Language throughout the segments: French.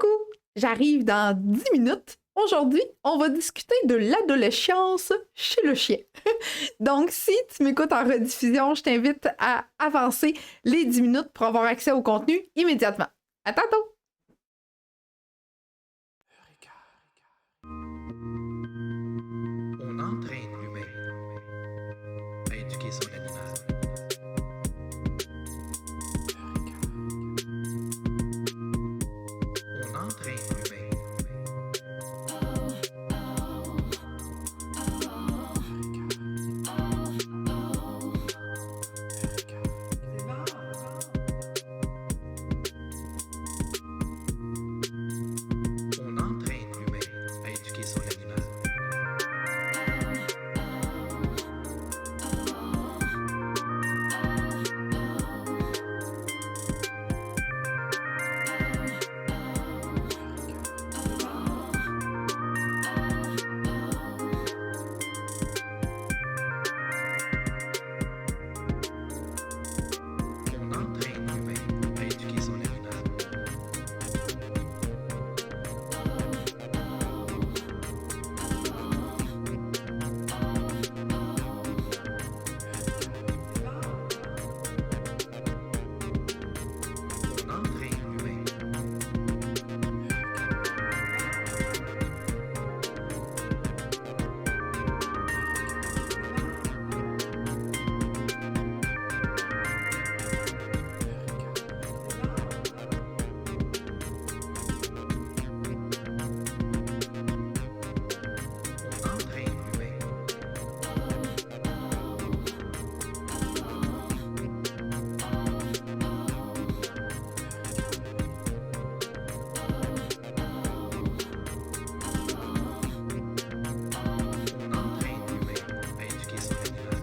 Coucou! J'arrive dans 10 minutes. Aujourd'hui, on va discuter de l'adolescence chez le chien. Donc, si tu m'écoutes en rediffusion, je t'invite à avancer les 10 minutes pour avoir accès au contenu immédiatement. À tantôt! On entraîne l'humain à éduquer son animal. On entraîne l'humain. On entraîne l'humain à éduquer son animal. On entraîne l'humain à éduquer son animal. On entraîne l'humain. On entraîne l'humain. On entraîne l'humain à éduquer son animal.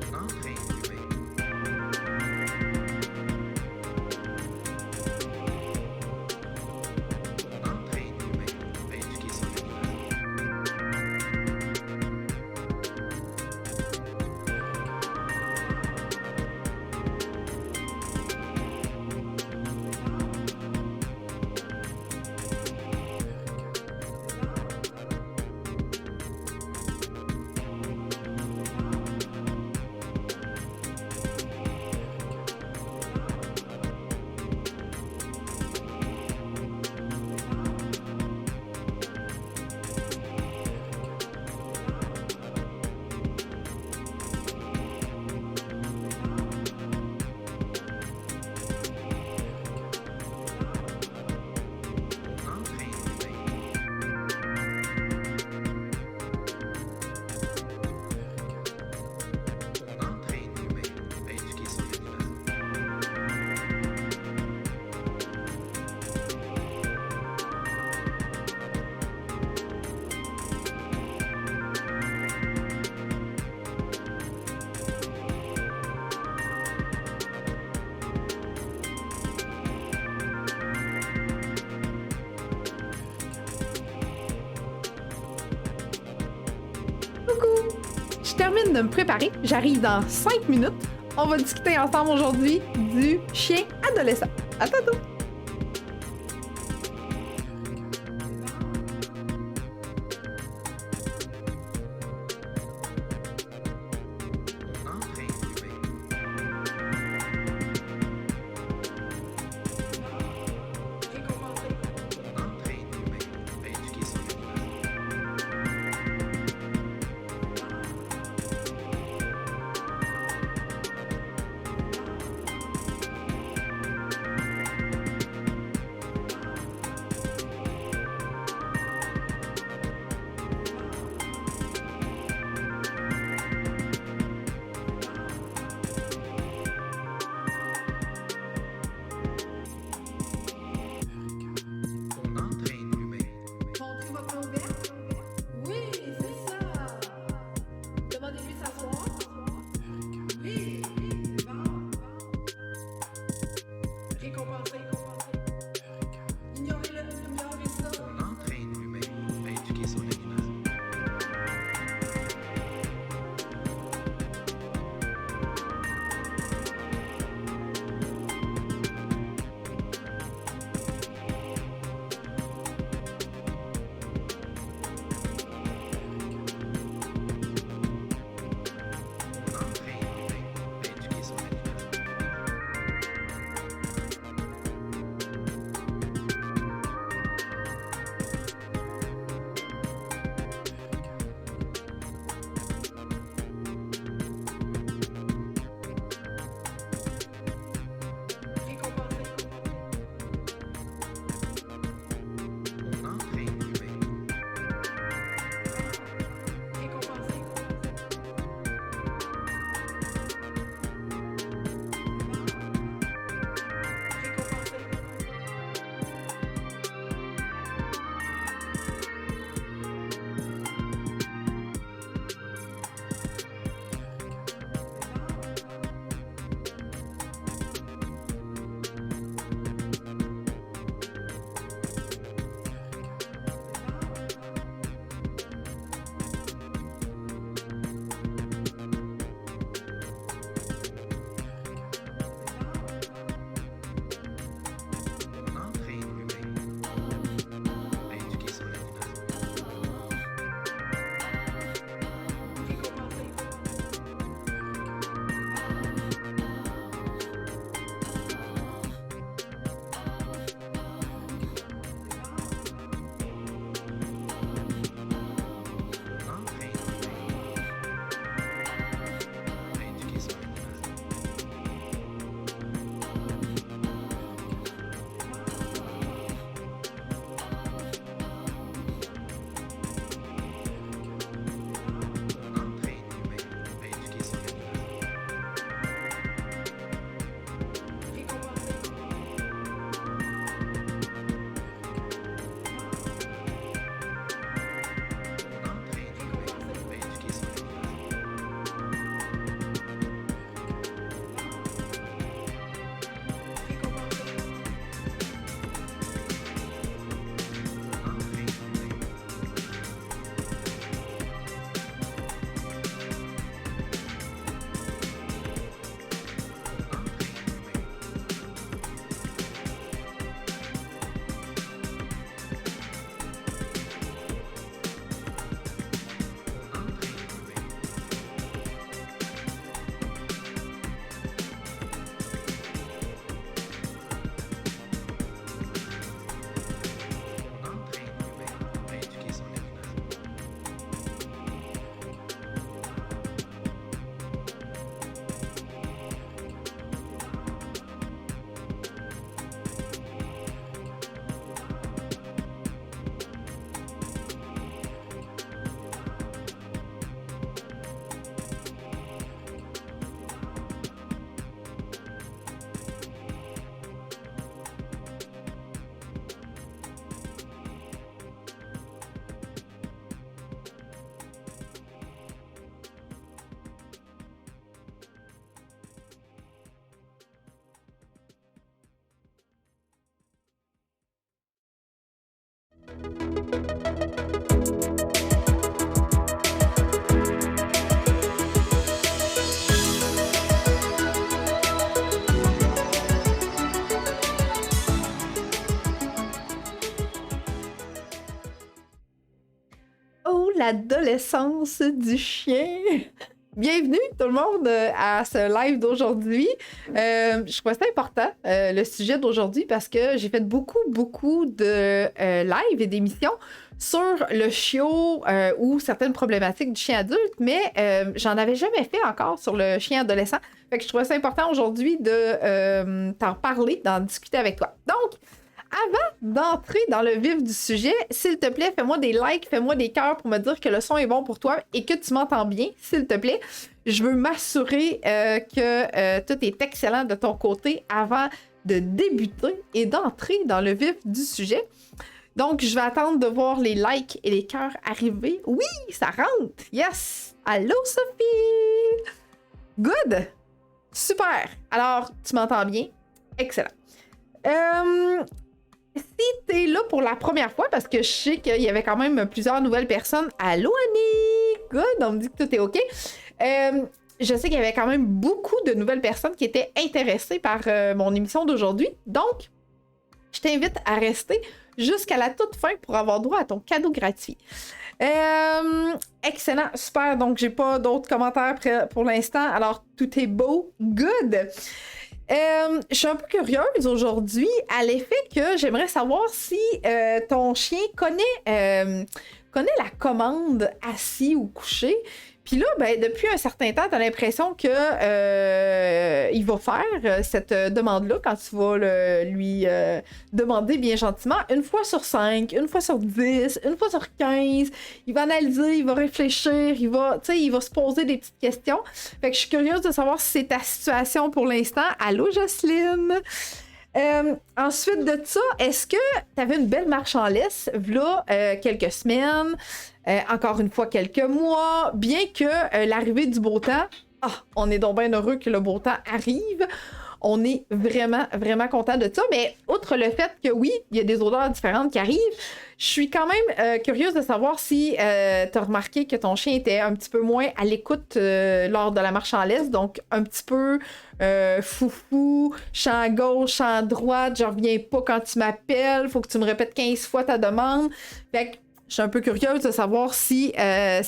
On entraîne l'humain. On entraîne l'humain à éduquer son animal. On entraîne l'humain. On entraîne l'humain à éduquer son animal. Coucou! Je termine de me préparer. J'arrive dans 5 minutes. On va discuter ensemble aujourd'hui du chien adolescent. À tantôt! On entraîne l'humain. On entraîne l'humain à éduquer son animal. On l'adolescence du chien. Bienvenue tout le monde à ce live d'aujourd'hui. Je trouvais ça important, le sujet d'aujourd'hui, parce que j'ai fait beaucoup de lives et d'émissions sur le chiot ou certaines problématiques du chien adulte, mais j'en avais jamais fait encore sur le chien adolescent. Fait que je trouvais ça important aujourd'hui de t'en parler, d'en discuter avec toi. Donc, avant d'entrer dans le vif du sujet, s'il te plaît, fais-moi des likes, fais-moi des cœurs pour me dire que le son est bon pour toi et que tu m'entends bien, s'il te plaît. Je veux m'assurer que tout est excellent de ton côté avant de débuter et d'entrer dans le vif du sujet. Donc, je vais attendre de voir les likes et les cœurs arriver. Oui, ça rentre! Yes! Allô, Sophie! Good! Super! Alors, tu m'entends bien? Excellent. Si t'es là pour la première fois, parce que je sais qu'il y avait quand même plusieurs nouvelles personnes. Allô, Annie! Good! On me dit que tout est OK. Je sais qu'il y avait quand même beaucoup de nouvelles personnes qui étaient intéressées par mon émission d'aujourd'hui. Donc, je t'invite à rester jusqu'à la toute fin pour avoir droit à ton cadeau gratuit. Excellent, super. Donc, j'ai pas d'autres commentaires pour l'instant. Alors, tout est beau. Good! Je suis un peu curieuse aujourd'hui à l'effet que j'aimerais savoir si ton chien connaît la commande assis ou couché. Puis là, ben, depuis un certain temps, tu as l'impression que il va faire cette demande-là quand tu vas lui demander bien gentiment une fois sur 5, une fois sur 10, une fois sur 15. Il va analyser, il va réfléchir, il va se poser des petites questions. Fait que je suis curieuse de savoir si c'est ta situation pour l'instant. Allô, Jocelyne? Ensuite de ça, est-ce que tu avais une belle marche en laisse, v'là quelques semaines, encore une fois quelques mois, bien que l'arrivée du beau temps, on est donc bien heureux que le beau temps arrive. On est vraiment content de ça. Mais outre le fait que oui, il y a des odeurs différentes qui arrivent, je suis quand même curieuse de savoir si tu as remarqué que ton chien était un petit peu moins à l'écoute lors de la marche en laisse. Donc, un petit peu foufou, champ gauche, champ droite, je reviens pas quand tu m'appelles, faut que tu me répètes 15 fois ta demande. Fait que je suis un peu curieuse de savoir si... Ouais,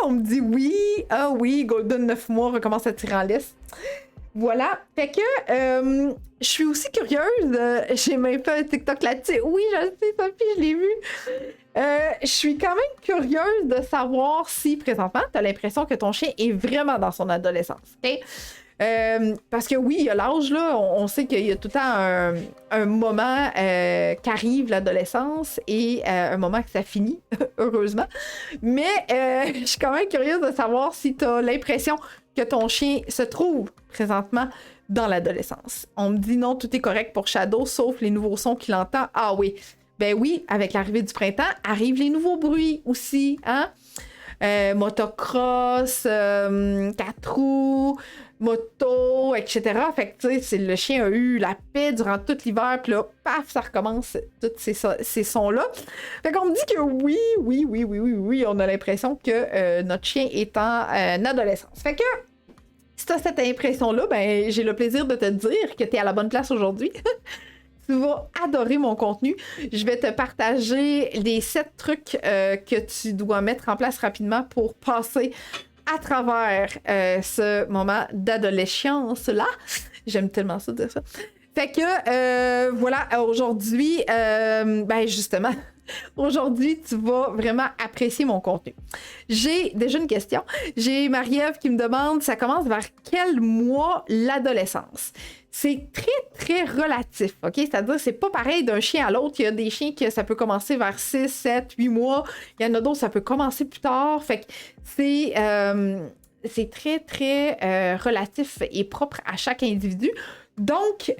on me dit oui. Ah oui, Golden 9 mois recommence à tirer en laisse. Voilà. Fait que je suis aussi curieuse. J'ai même fait un TikTok là-dessus. Oui, je sais, Sophie, je l'ai vu. Je suis quand même curieuse de savoir si, présentement, tu as l'impression que ton chien est vraiment dans son adolescence. OK? Parce que oui, il y a l'âge, là. On sait qu'il y a tout le temps un moment qu'arrive l'adolescence et un moment que ça finit, heureusement. Mais je suis quand même curieuse de savoir si tu as l'impression que ton chien se trouve présentement dans l'adolescence. On me dit non, tout est correct pour Shadow, sauf les nouveaux sons qu'il entend. Ah oui, ben oui, avec l'arrivée du printemps, arrivent les nouveaux bruits aussi, hein? Motocross, 4 roues, moto, etc. Fait que, tu sais, le chien a eu la paix durant tout l'hiver, puis là, paf, ça recommence, tous ces sons-là. Fait qu'on me dit que oui, on a l'impression que notre chien est en adolescence. Fait que, si t'as cette impression-là, ben, j'ai le plaisir de te dire que t'es à la bonne place aujourd'hui. Tu vas adorer mon contenu. Je vais te partager les 7 trucs que tu dois mettre en place rapidement pour passer à travers ce moment d'adolescence-là. J'aime tellement ça dire ça. Fait que, voilà, aujourd'hui, ben justement, aujourd'hui, tu vas vraiment apprécier mon contenu. J'ai déjà une question. J'ai Marie-Ève qui me demande, ça commence vers quel mois l'adolescence? C'est très relatif, OK? C'est-à-dire, c'est pas pareil d'un chien à l'autre. Il y a des chiens que ça peut commencer vers 6, 7, 8 mois. Il y en a d'autres, ça peut commencer plus tard. Fait que c'est très relatif et propre à chaque individu. Donc,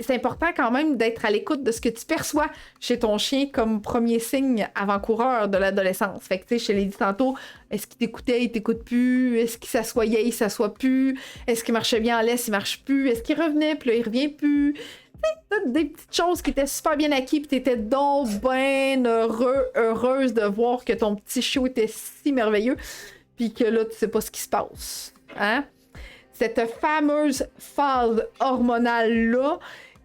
c'est important quand même d'être à l'écoute de ce que tu perçois chez ton chien comme premier signe avant-coureur de l'adolescence. Fait que, tu sais, je te l'ai dit tantôt, est-ce qu'il t'écoutait, il t'écoute plus? Est-ce qu'il s'assoyait, il s'assoit plus? Est-ce qu'il marchait bien en laisse, il marche plus? Est-ce qu'il revenait, puis là, il revient plus? Tu sais, des petites choses qui étaient super bien acquises, puis t'étais donc bien heureuse de voir que ton petit chiot était si merveilleux, puis que là, tu sais pas ce qui se passe. Hein? Cette fameuse phase hormonale-là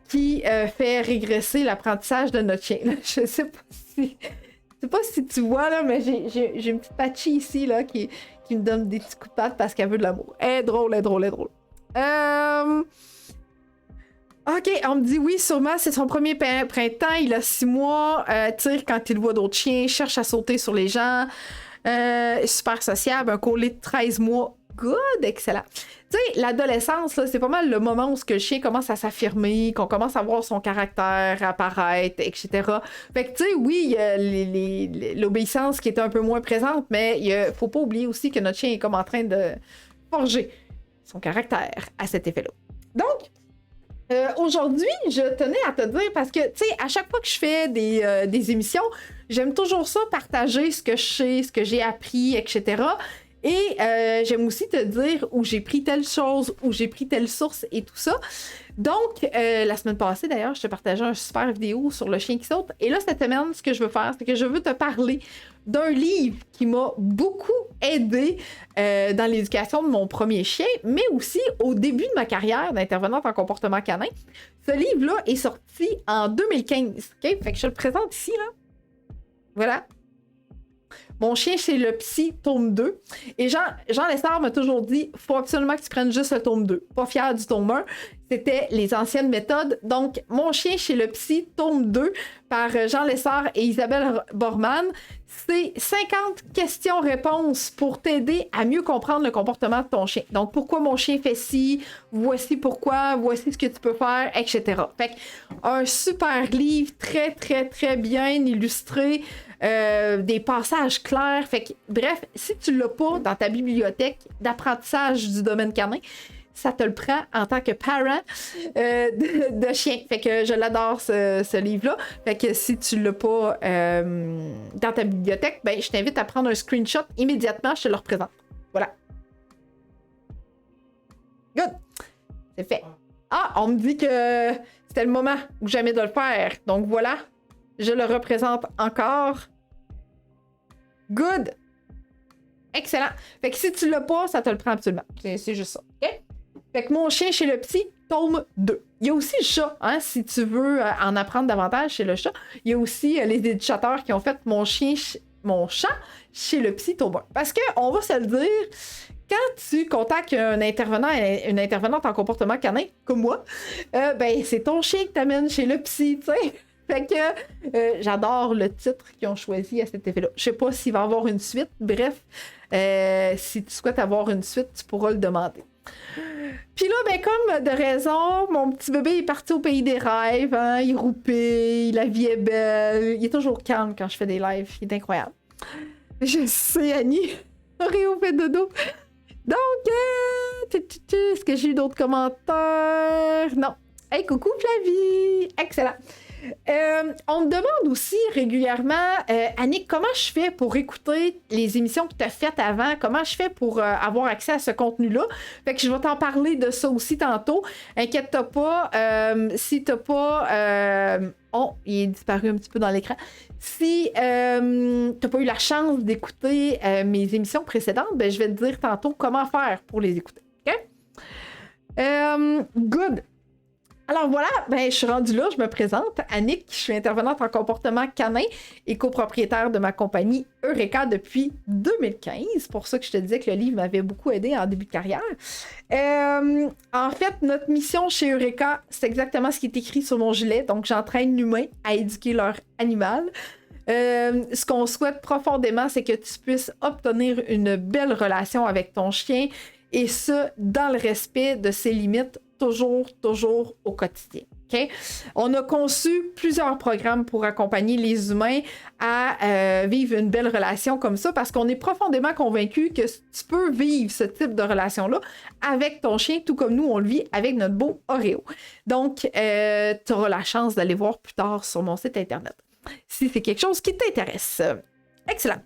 qui fait régresser l'apprentissage de notre chien. Je sais pas si Je sais pas si tu vois, là, mais j'ai une petite patchie ici, là, qui me donne des petits coups de patte parce qu'elle veut de l'amour. Elle est drôle, elle est drôle, elle est drôle. OK, on me dit oui, sûrement, c'est son premier printemps, il a 6 mois, tire quand il voit d'autres chiens, cherche à sauter sur les gens, super sociable, un collier de 13 mois. Good, excellent. Tu sais, l'adolescence, là, c'est pas mal le moment où ce que le chien commence à s'affirmer, qu'on commence à voir son caractère apparaître, etc. Fait que, tu sais, oui, il y a l'obéissance qui est un peu moins présente, mais faut pas oublier aussi que notre chien est comme en train de forger son caractère à cet effet-là. Donc, aujourd'hui, je tenais à te dire, parce que, tu sais, à chaque fois que je fais des émissions, j'aime toujours ça, partager ce que je sais, ce que j'ai appris, etc. Et j'aime aussi te dire où j'ai pris telle chose, où j'ai pris telle source et tout ça. Donc, la semaine passée, d'ailleurs, je te partageais une super vidéo sur le chien qui saute. Et là, cette semaine, ce que je veux faire, c'est que je veux te parler d'un livre qui m'a beaucoup aidé dans l'éducation de mon premier chien, mais aussi au début de ma carrière d'intervenante en comportement canin. Ce livre-là est sorti en 2015. Okay? Fait que je te le présente ici, là. Voilà. Mon chien chez le psy, tome 2. Et Jean Lessard m'a toujours dit, faut absolument que tu prennes juste le tome 2. Pas fier du tome 1. C'était les anciennes méthodes. Donc, Mon chien chez le psy, tome 2, par Jean Lessard et Isabelle Borman. C'est 50 questions-réponses pour t'aider à mieux comprendre le comportement de ton chien. Donc, pourquoi mon chien fait ci, voici pourquoi, voici ce que tu peux faire, etc. Fait que, un super livre, très, très, très bien illustré. Des passages clairs. Fait que, bref, si tu l'as pas dans ta bibliothèque d'apprentissage du domaine canin, ça te le prend en tant que parent de chien. Fait que je l'adore, ce livre-là. Fait que si tu l'as pas dans ta bibliothèque, ben, je t'invite à prendre un screenshot immédiatement, je te le représente. Voilà. Good. C'est fait. Ah, on me dit que c'était le moment ou jamais de le faire. Donc voilà. Je le représente encore. Good! Excellent. Fait que si tu l'as pas, ça te le prend absolument. C'est juste ça. OK? Fait que Mon chien chez le psy, tome 2. Il y a aussi le chat, hein, si tu veux en apprendre davantage chez le chat. Il y a aussi les éducateurs qui ont fait Mon chat chez le psy, tome 1. Parce que, on va se le dire, quand tu contactes un intervenant et une intervenante en comportement canin, comme moi, ben c'est ton chien qui t'amène chez le psy, tu sais. Fait que j'adore le titre qu'ils ont choisi à cet effet-là. Je sais pas s'il va y avoir une suite. Bref, si tu souhaites avoir une suite, tu pourras le demander. Puis là, ben comme de raison, mon petit bébé est parti au pays des rêves. Hein? Il roupille, la vie est belle. Il est toujours calme quand je fais des lives. Il est incroyable. Je sais, Annie. Réo fait dodo. Donc, est-ce que j'ai eu d'autres commentaires? Non. Hey, coucou Flavie! Excellent. On me demande aussi régulièrement, Annick, comment je fais pour écouter les émissions que tu as faites avant? Comment je fais pour avoir accès à ce contenu-là? Fait que je vais t'en parler de ça aussi tantôt. Inquiète-toi pas, si t'as pas... Oh, il est disparu un petit peu dans l'écran. Si t'as pas eu la chance d'écouter mes émissions précédentes, ben, je vais te dire tantôt comment faire pour les écouter. OK? Good! Alors voilà, ben, je suis rendue là, je me présente. Annick, je suis intervenante en comportement canin et copropriétaire de ma compagnie Eureka depuis 2015. C'est pour ça que je te disais que le livre m'avait beaucoup aidé en début de carrière. En fait, notre mission chez Eureka, c'est exactement ce qui est écrit sur mon gilet. Donc, j'entraîne l'humain à éduquer leur animal. Ce qu'on souhaite profondément, c'est que tu puisses obtenir une belle relation avec ton chien et ça, dans le respect de ses limites, toujours au quotidien. Okay? On a conçu plusieurs programmes pour accompagner les humains à vivre une belle relation comme ça parce qu'on est profondément convaincus que tu peux vivre ce type de relation-là avec ton chien, tout comme nous, on le vit avec notre beau Oreo. Donc, tu auras la chance d'aller voir plus tard sur mon site Internet si c'est quelque chose qui t'intéresse. Excellent.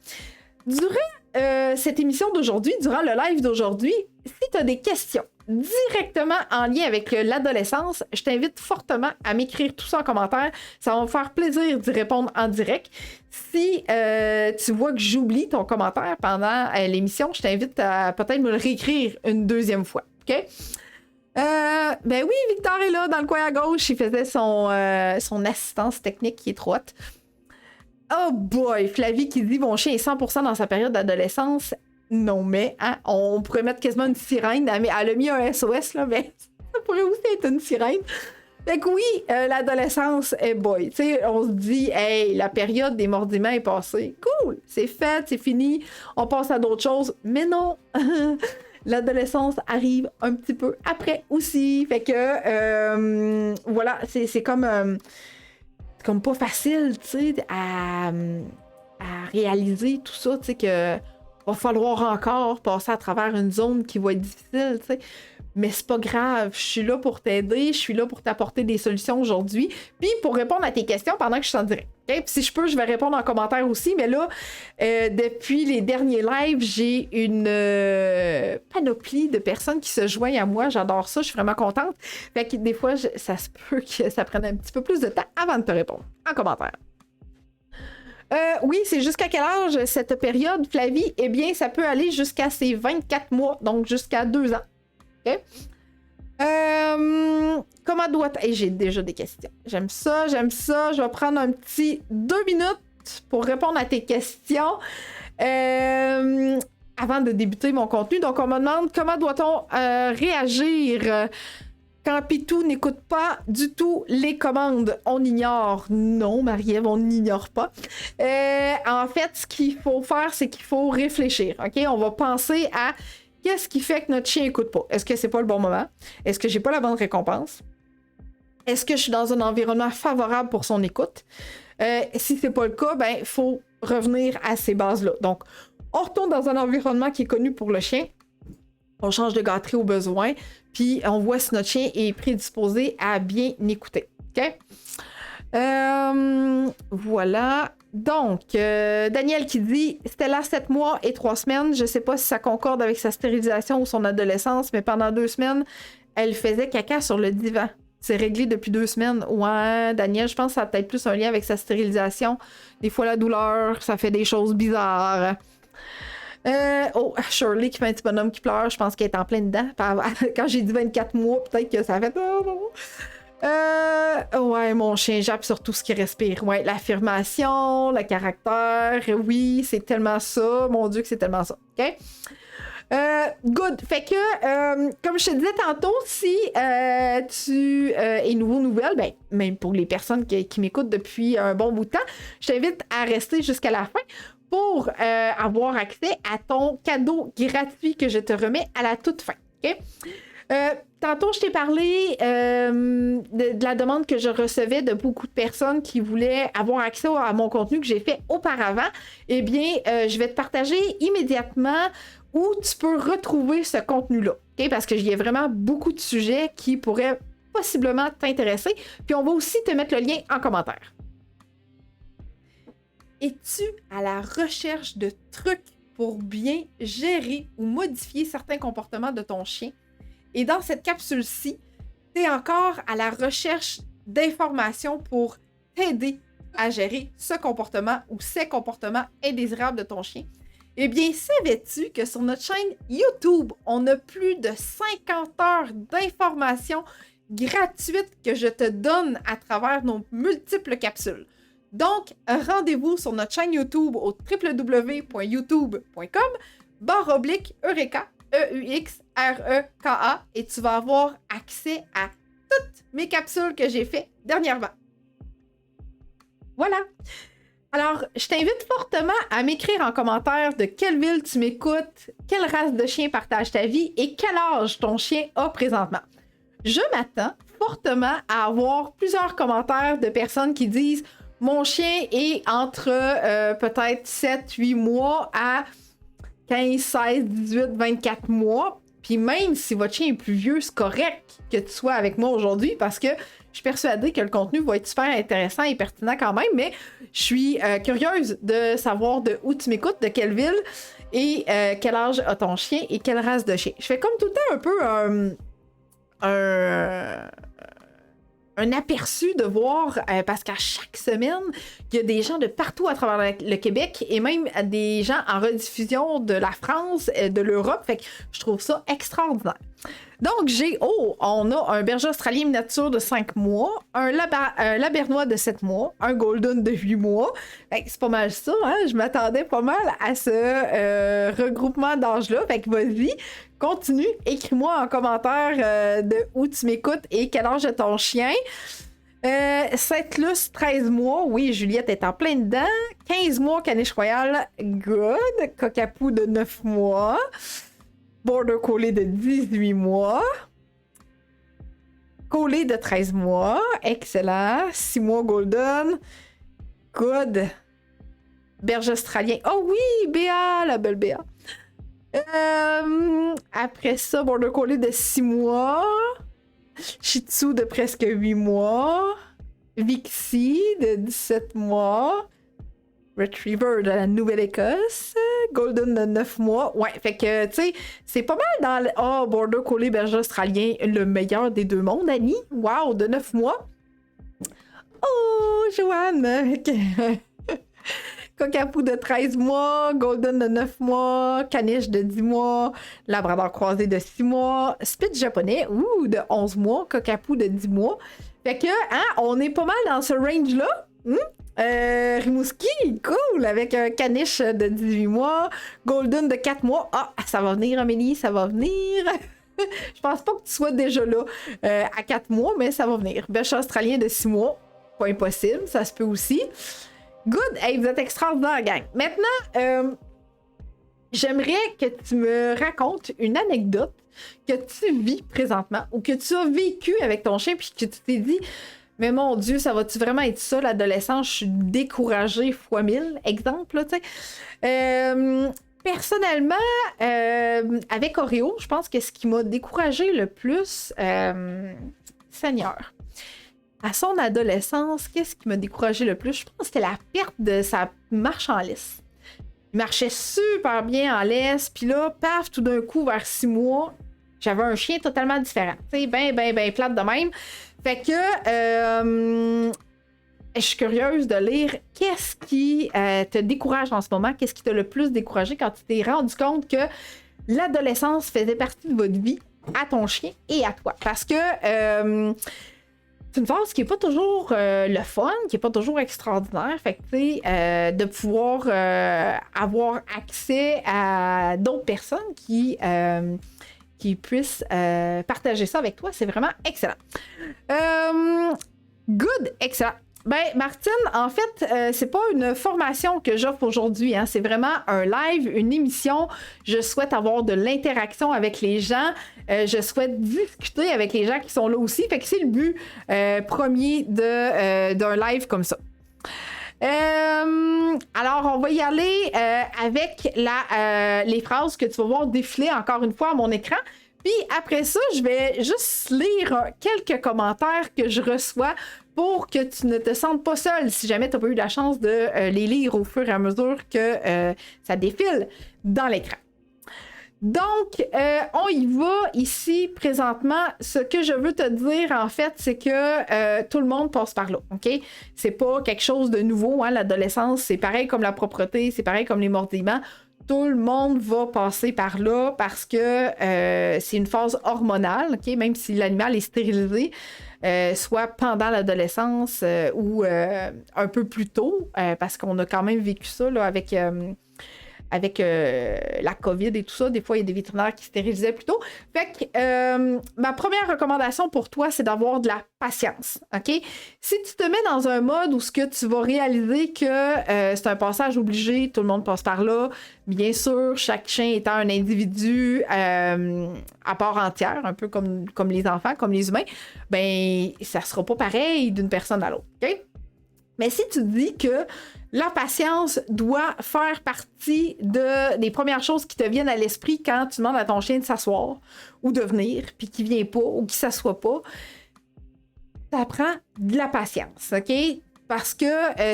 Durant cette émission d'aujourd'hui, durant le live d'aujourd'hui, si tu as des questions directement en lien avec l'adolescence, je t'invite fortement à m'écrire tout ça en commentaire. Ça va me faire plaisir d'y répondre en direct. Si tu vois que j'oublie ton commentaire pendant l'émission, je t'invite à peut-être me le réécrire une deuxième fois. OK? Ben oui, Victor est là, dans le coin à gauche. Il faisait son assistance technique qui est trop haute. Oh boy! Flavie qui dit mon chien est 100% dans sa période d'adolescence. Non, mais hein, on pourrait mettre quasiment une sirène. Elle a mis un SOS, là, mais ça pourrait aussi être une sirène. Fait que oui, l'adolescence est boy. Tu sais, on se dit, hey, la période des mordiments est passée. Cool! C'est fait, c'est fini. On passe à d'autres choses. Mais non! L'adolescence arrive un petit peu après aussi. Fait que, voilà, c'est comme pas facile, tu sais, à réaliser tout ça, tu sais, que va falloir encore passer à travers une zone qui va être difficile, tu sais. Mais c'est pas grave, je suis là pour t'aider, je suis là pour t'apporter des solutions aujourd'hui, puis pour répondre à tes questions pendant que je suis en direct. Okay? Puis si je peux, je vais répondre en commentaire aussi, mais là, depuis les derniers lives, j'ai une panoplie de personnes qui se joignent à moi. J'adore ça, je suis vraiment contente. Fait que des fois, ça se peut que ça prenne un petit peu plus de temps avant de te répondre en commentaire. Oui, c'est jusqu'à quel âge cette période, Flavie? Eh bien, ça peut aller jusqu'à ses 24 mois, donc jusqu'à 2 ans. OK? Comment doit-on... Hey, j'ai déjà des questions. J'aime ça. Je vais prendre un petit 2 minutes pour répondre à tes questions avant de débuter mon contenu. Donc, on me demande comment doit-on réagir quand Pitou n'écoute pas du tout les commandes. On ignore. Non, Marie-Ève, on n'ignore pas. En fait, ce qu'il faut faire, c'est qu'il faut réfléchir. OK? On va penser à... Qu'est-ce qui fait que notre chien n'écoute pas? Est-ce que c'est pas le bon moment? Est-ce que j'ai pas la bonne récompense? Est-ce que je suis dans un environnement favorable pour son écoute? Si c'est pas le cas, ben il faut revenir à ces bases-là. Donc, on retourne dans un environnement qui est connu pour le chien. On change de gâterie au besoin, puis on voit si notre chien est prédisposé à bien écouter. OK? Voilà. Donc, Daniel qui dit « Stella, 7 mois et 3 semaines. Je sais pas si ça concorde avec sa stérilisation ou son adolescence, mais pendant 2 semaines, elle faisait caca sur le divan. C'est réglé depuis 2 semaines. Ouais, Daniel, je pense que ça a peut-être plus un lien avec sa stérilisation. Des fois, la douleur, ça fait des choses bizarres. » Oh, Shirley qui fait un petit bonhomme qui pleure. Je pense qu'elle est en plein dedans. Quand j'ai dit 24 mois, peut-être que ça fait... Ouais, mon chien jappe sur tout ce qui respire. Ouais, l'affirmation, le caractère, oui, c'est tellement ça. Mon Dieu que c'est tellement ça. OK? Good. Fait que, comme je te disais tantôt, si tu es nouvelle, ben, même pour les personnes qui m'écoutent depuis un bon bout de temps, je t'invite à rester jusqu'à la fin pour avoir accès à ton cadeau gratuit que je te remets à la toute fin. OK? Tantôt, je t'ai parlé de la demande que je recevais de beaucoup de personnes qui voulaient avoir accès à mon contenu que j'ai fait auparavant. Eh bien, je vais te partager immédiatement où tu peux retrouver ce contenu-là. Okay? Parce qu'il y a vraiment beaucoup de sujets qui pourraient possiblement t'intéresser. Puis on va aussi te mettre le lien en commentaire. Es-tu à la recherche de trucs pour bien gérer ou modifier certains comportements de ton chien? Et dans cette capsule-ci, tu es encore à la recherche d'informations pour t'aider à gérer ce comportement ou ces comportements indésirables de ton chien. Eh bien, savais-tu que sur notre chaîne YouTube, on a plus de 50 heures d'informations gratuites que je te donne à travers nos multiples capsules. Donc, rendez-vous sur notre chaîne YouTube au www.youtube.com/Eureka, EUXREKA, et tu vas avoir accès à toutes mes capsules que j'ai faites dernièrement. Voilà. Alors, je t'invite fortement à m'écrire en commentaire de quelle ville tu m'écoutes, quelle race de chien partage ta vie et quel âge ton chien a présentement. Je m'attends fortement à avoir plusieurs commentaires de personnes qui disent « Mon chien est entre peut-être 7-8 mois à 15, 16, 18, 24 mois. » Puis même si votre chien est plus vieux, c'est correct que tu sois avec moi aujourd'hui parce que je suis persuadée que le contenu va être super intéressant et pertinent quand même, mais je suis curieuse de savoir de où tu m'écoutes, de quelle ville et quel âge a ton chien et quelle race de chien. Je fais comme tout le temps un peu un aperçu de voir, parce qu'à chaque semaine, il y a des gens de partout à travers le Québec et même des gens en rediffusion de la France, de l'Europe. Fait que je trouve ça extraordinaire. Donc, on a un berger australien miniature de 5 mois, un labernois de 7 mois, un golden de 8 mois. Fait que c'est pas mal ça, hein? Je m'attendais pas mal à ce regroupement d'âge-là. Fait que vas-y, continue, écris-moi en commentaire de où tu m'écoutes et quel âge est ton chien. Saint-Luce, 13 mois. Oui, Juliette est en plein dedans. 15 mois, Caniche Royal. Good. Cockapoo de 9 mois. Border Collie de 18 mois. Collie de 13 mois. Excellent. 6 mois Golden. Good. Berger australien. Oh oui, Béa, la belle Béa. Après ça, Border Collie de 6 mois. Shih Tzu de presque 8 mois. Vixie de 17 mois. Retriever de la Nouvelle-Écosse. Golden de 9 mois. Ouais, fait que, tu sais, c'est pas mal dans le... Oh, Border Collie berger australien, le meilleur des deux mondes, Annie. Wow, de 9 mois. Oh, Joanne. Cockapoo de 13 mois. Golden de 9 mois. Caniche de 10 mois. Labrador croisé de 6 mois. Spitz japonais, de 11 mois. Cockapoo de 10 mois. Fait que, hein, on est pas mal dans ce range-là. Rimouski, cool, avec un caniche de 18 mois, Golden de 4 mois. Ah, ça va venir, Amélie, ça va venir. Je pense pas que tu sois déjà là à 4 mois, mais ça va venir. Berger australien de 6 mois, pas impossible, ça se peut aussi. Good, hey, vous êtes extraordinaire, gang. Maintenant, j'aimerais que tu me racontes une anecdote que tu vis présentement ou que tu as vécu avec ton chien puis que tu t'es dit... Mais mon Dieu, ça va-tu vraiment être ça, l'adolescence? Je suis découragée fois 1000, exemple, là, tu sais. Personnellement, avec Oreo, je pense que ce qui m'a découragée le plus, Seigneur, à son adolescence, qu'est-ce qui m'a découragée le plus? Je pense que c'était la perte de sa marche en laisse. Il marchait super bien en laisse, puis là, paf, tout d'un coup, vers 6 mois, j'avais un chien totalement différent. Tu sais, ben plate de même. Fait que je suis curieuse de lire qu'est-ce qui te décourage en ce moment, qu'est-ce qui t'a le plus découragé quand tu t'es rendu compte que l'adolescence faisait partie de votre vie à ton chien et à toi. Parce que c'est une phase qui n'est pas toujours le fun, qui n'est pas toujours extraordinaire. Fait que, tu sais, de pouvoir avoir accès à d'autres personnes qui puissent partager ça avec toi, c'est vraiment excellent. Good, excellent. Ben, Martine, en fait, c'est pas une formation que j'offre aujourd'hui, hein. C'est vraiment un live, une émission. Je souhaite avoir de l'interaction avec les gens. Je souhaite discuter avec les gens qui sont là aussi. Fait que c'est le but premier d'un live comme ça. Alors, on va y aller avec les phrases que tu vas voir défiler encore une fois à mon écran. Puis après ça, je vais juste lire quelques commentaires que je reçois pour que tu ne te sentes pas seul si jamais tu n'as pas eu la chance de les lire au fur et à mesure que ça défile dans l'écran. Donc, on y va ici présentement. Ce que je veux te dire, en fait, c'est que tout le monde passe par là, OK? C'est pas quelque chose de nouveau, hein? L'adolescence, c'est pareil comme la propreté, c'est pareil comme les mordillements. Tout le monde va passer par là parce que c'est une phase hormonale, OK? Même si l'animal est stérilisé, soit pendant l'adolescence ou un peu plus tôt, parce qu'on a quand même vécu ça là, avec la COVID et tout ça. Des fois, il y a des vétérinaires qui stérilisaient plus tôt. Fait que ma première recommandation pour toi, c'est d'avoir de la patience, OK? Si tu te mets dans un mode où ce que tu vas réaliser que c'est un passage obligé, tout le monde passe par là, bien sûr, chaque chien étant un individu à part entière, un peu comme les enfants, comme les humains, ben ça sera pas pareil d'une personne à l'autre, OK? Mais si tu dis que la patience doit faire partie des premières choses qui te viennent à l'esprit quand tu demandes à ton chien de s'asseoir ou de venir, puis qu'il ne vient pas ou qu'il ne s'assoit pas, ça prend de la patience, OK? Parce que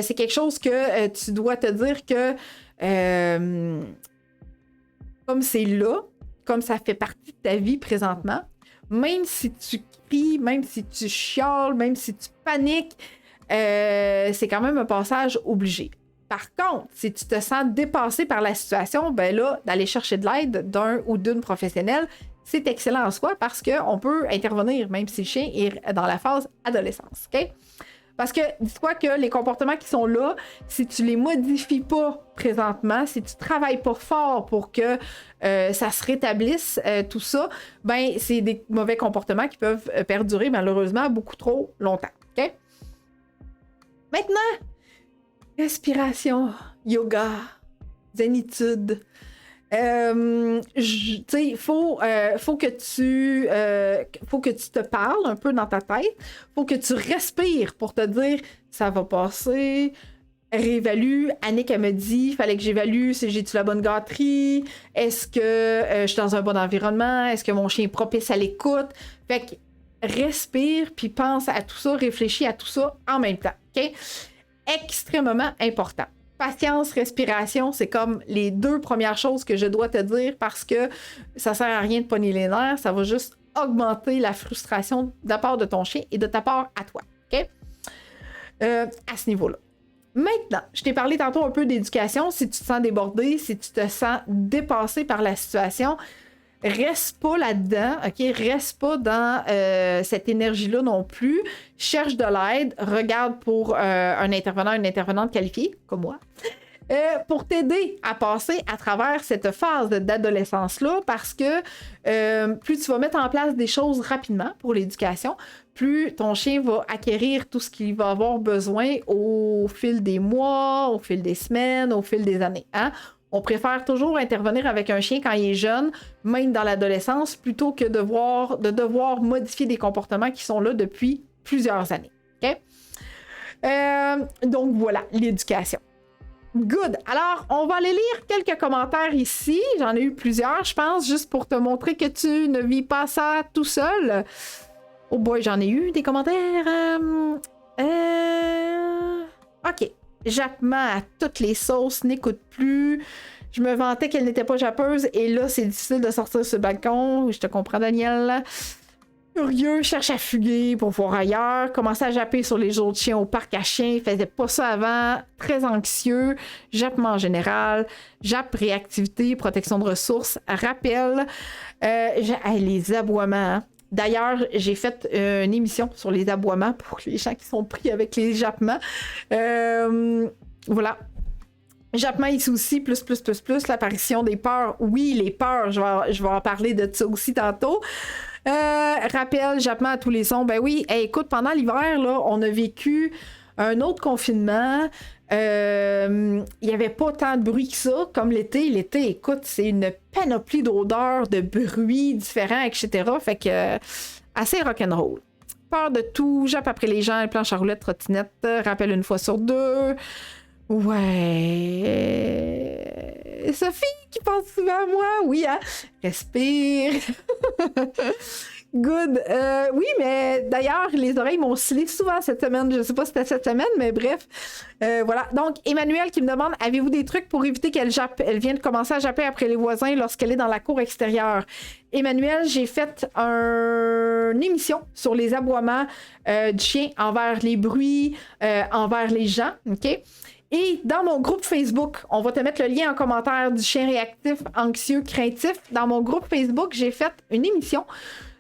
c'est quelque chose que tu dois te dire que comme c'est là, comme ça fait partie de ta vie présentement, même si tu cries, même si tu chiales, même si tu paniques, c'est quand même un passage obligé. Par contre, si tu te sens dépassé par la situation, ben là, d'aller chercher de l'aide d'un ou d'une professionnelle, c'est excellent en soi parce qu'on peut intervenir même si le chien est dans la phase adolescence. OK? Parce que dis-toi que les comportements qui sont là, si tu les modifies pas présentement, si tu travailles pas fort pour que ça se rétablisse, tout ça, ben c'est des mauvais comportements qui peuvent perdurer malheureusement beaucoup trop longtemps. OK? Maintenant, respiration, yoga, zénitude. Tu sais, faut que tu te parles un peu dans ta tête. Faut que tu respires pour te dire ça va passer. Réévalue. Annick, elle me dit fallait que j'évalue si j'ai-tu la bonne gâterie. Est-ce que je suis dans un bon environnement? Est-ce que mon chien est propice à l'écoute? Fait que respire puis pense à tout ça, réfléchis à tout ça en même temps. OK? Extrêmement important. Patience, respiration, c'est comme les 2 premières choses que je dois te dire parce que ça sert à rien de pogner les nerfs, ça va juste augmenter la frustration de la part de ton chien et de ta part à toi. OK? À ce niveau-là. Maintenant, je t'ai parlé tantôt un peu d'éducation. Si tu te sens débordé, si tu te sens dépassé par la situation, reste pas là-dedans, OK? Reste pas dans cette énergie-là non plus. Cherche de l'aide. Regarde pour un intervenant, une intervenante qualifiée, comme moi, pour t'aider à passer à travers cette phase d'adolescence-là parce que plus tu vas mettre en place des choses rapidement pour l'éducation, plus ton chien va acquérir tout ce qu'il va avoir besoin au fil des mois, au fil des semaines, au fil des années. Hein? On préfère toujours intervenir avec un chien quand il est jeune, même dans l'adolescence, plutôt que de devoir modifier des comportements qui sont là depuis plusieurs années. Okay? Donc voilà, l'éducation. Good. Alors, on va aller lire quelques commentaires ici. J'en ai eu plusieurs, je pense, juste pour te montrer que tu ne vis pas ça tout seul. Oh boy, j'en ai eu des commentaires. OK. Jappement à toutes les sauces, n'écoute plus. Je me vantais qu'elle n'était pas jappeuse et là, c'est difficile de sortir sur le balcon. Je te comprends, Daniel. Curieux, cherche à fuguer pour voir ailleurs. Commencer à japper sur les autres chiens au parc à chiens. Il faisait pas ça avant. Très anxieux. Jappement en général. Jappe, réactivité, protection de ressources. Rappel. Les aboiements. Hein. D'ailleurs, j'ai fait une émission sur les aboiements pour les gens qui sont pris avec les jappements. Voilà. Jappement ici aussi, plus, l'apparition des peurs. Oui, les peurs, je vais en parler de ça aussi tantôt. Rappel, jappement à tous les sons. Ben oui, écoute, pendant l'hiver, là, on a vécu un autre confinement. Il n'y avait pas tant de bruit que ça, comme l'été. L'été, écoute, c'est une panoplie d'odeurs, de bruits différents, etc. Fait que assez rock'n'roll. Peur de tout, jappe après les gens, planche à roulettes, trottinette, rappel une fois sur 2. Ouais. Sophie qui pense souvent à moi, oui, hein? Respire. Good. Oui, mais d'ailleurs, les oreilles m'ont scellé souvent cette semaine. Je sais pas si c'était cette semaine, mais bref. Voilà. Donc, Emmanuel qui me demande, avez-vous des trucs pour éviter qu'elle jappe? Elle vient de commencer à japper après les voisins lorsqu'elle est dans la cour extérieure. Emmanuel, j'ai fait une émission sur les aboiements du chien envers les bruits, envers les gens, OK? Et dans mon groupe Facebook, on va te mettre le lien en commentaire du chien réactif, anxieux, craintif. Dans mon groupe Facebook, j'ai fait une émission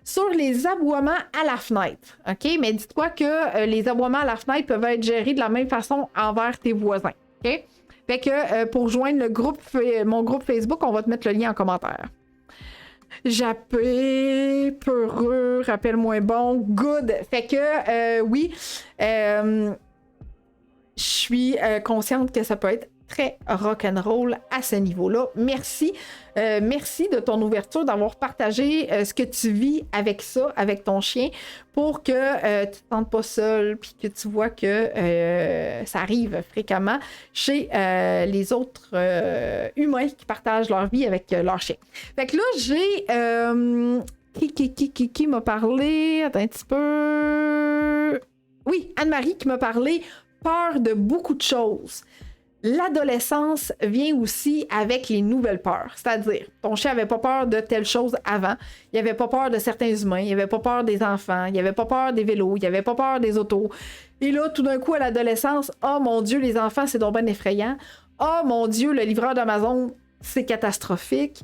sur les aboiements à la fenêtre. OK? Mais dis-toi que les aboiements à la fenêtre peuvent être gérés de la même façon envers tes voisins. OK? Fait que pour joindre mon groupe Facebook, on va te mettre le lien en commentaire. Jappé, peureux, rappel moins bon, good. Fait que oui, je suis consciente que ça peut être très rock'n'roll à ce niveau-là. Merci. Merci de ton ouverture, d'avoir partagé ce que tu vis avec ça, avec ton chien, pour que tu ne te sentes pas seul, puis que tu vois que ça arrive fréquemment chez les autres humains qui partagent leur vie avec leur chien. Fait que là, j'ai... qui m'a parlé? Attends un petit peu... Oui, Anne-Marie qui m'a parlé peur de beaucoup de choses. L'adolescence vient aussi avec les nouvelles peurs. C'est-à-dire, ton chien n'avait pas peur de telle chose avant. Il n'avait pas peur de certains humains. Il n'avait pas peur des enfants. Il n'avait pas peur des vélos. Il n'avait pas peur des autos. Et là, tout d'un coup, à l'adolescence, oh mon Dieu, les enfants, c'est donc bien effrayant. Oh mon Dieu, le livreur d'Amazon, c'est catastrophique.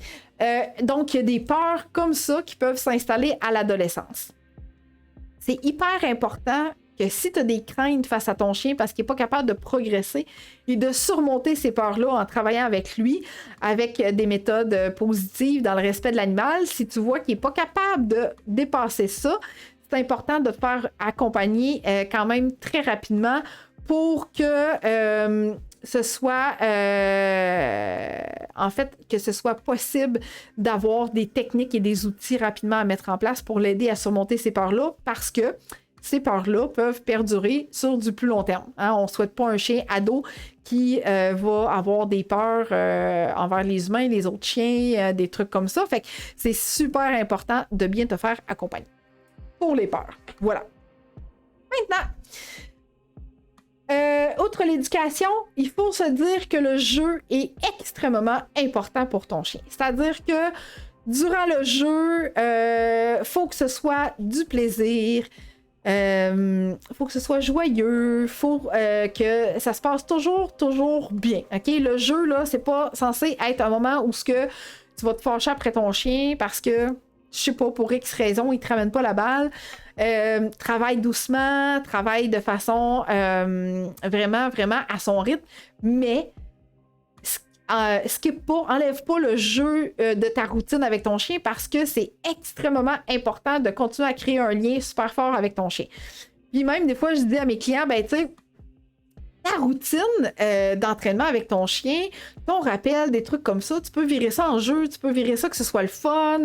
Donc, il y a des peurs comme ça qui peuvent s'installer à l'adolescence. C'est hyper important que si tu as des craintes face à ton chien parce qu'il n'est pas capable de progresser et de surmonter ces peurs-là en travaillant avec lui, avec des méthodes positives dans le respect de l'animal, si tu vois qu'il n'est pas capable de dépasser ça, c'est important de te faire accompagner quand même très rapidement pour que ce soit en fait que ce soit possible d'avoir des techniques et des outils rapidement à mettre en place pour l'aider à surmonter ces peurs-là, parce que ces peurs-là peuvent perdurer sur du plus long terme. Hein? On ne souhaite pas un chien ado qui va avoir des peurs envers les humains, les autres chiens, des trucs comme ça. Fait que c'est super important de bien te faire accompagner pour les peurs. Voilà. Maintenant, outre l'éducation, il faut se dire que le jeu est extrêmement important pour ton chien. C'est-à-dire que durant le jeu, faut que ce soit du plaisir, faut que ce soit joyeux, faut que ça se passe toujours bien. Ok, le jeu là, c'est pas censé être un moment où ce que tu vas te fâcher après ton chien parce que je sais pas, pour X raison, il te ramène pas la balle. Travaille doucement, travaille de façon vraiment à son rythme, mais skip pas, enlève pas le jeu de ta routine avec ton chien, parce que c'est extrêmement important de continuer à créer un lien super fort avec ton chien. Puis même des fois, je dis à mes clients, ben tu sais, ta routine d'entraînement avec ton chien, ton rappel, des trucs comme ça, tu peux virer ça en jeu, tu peux virer ça que ce soit le fun.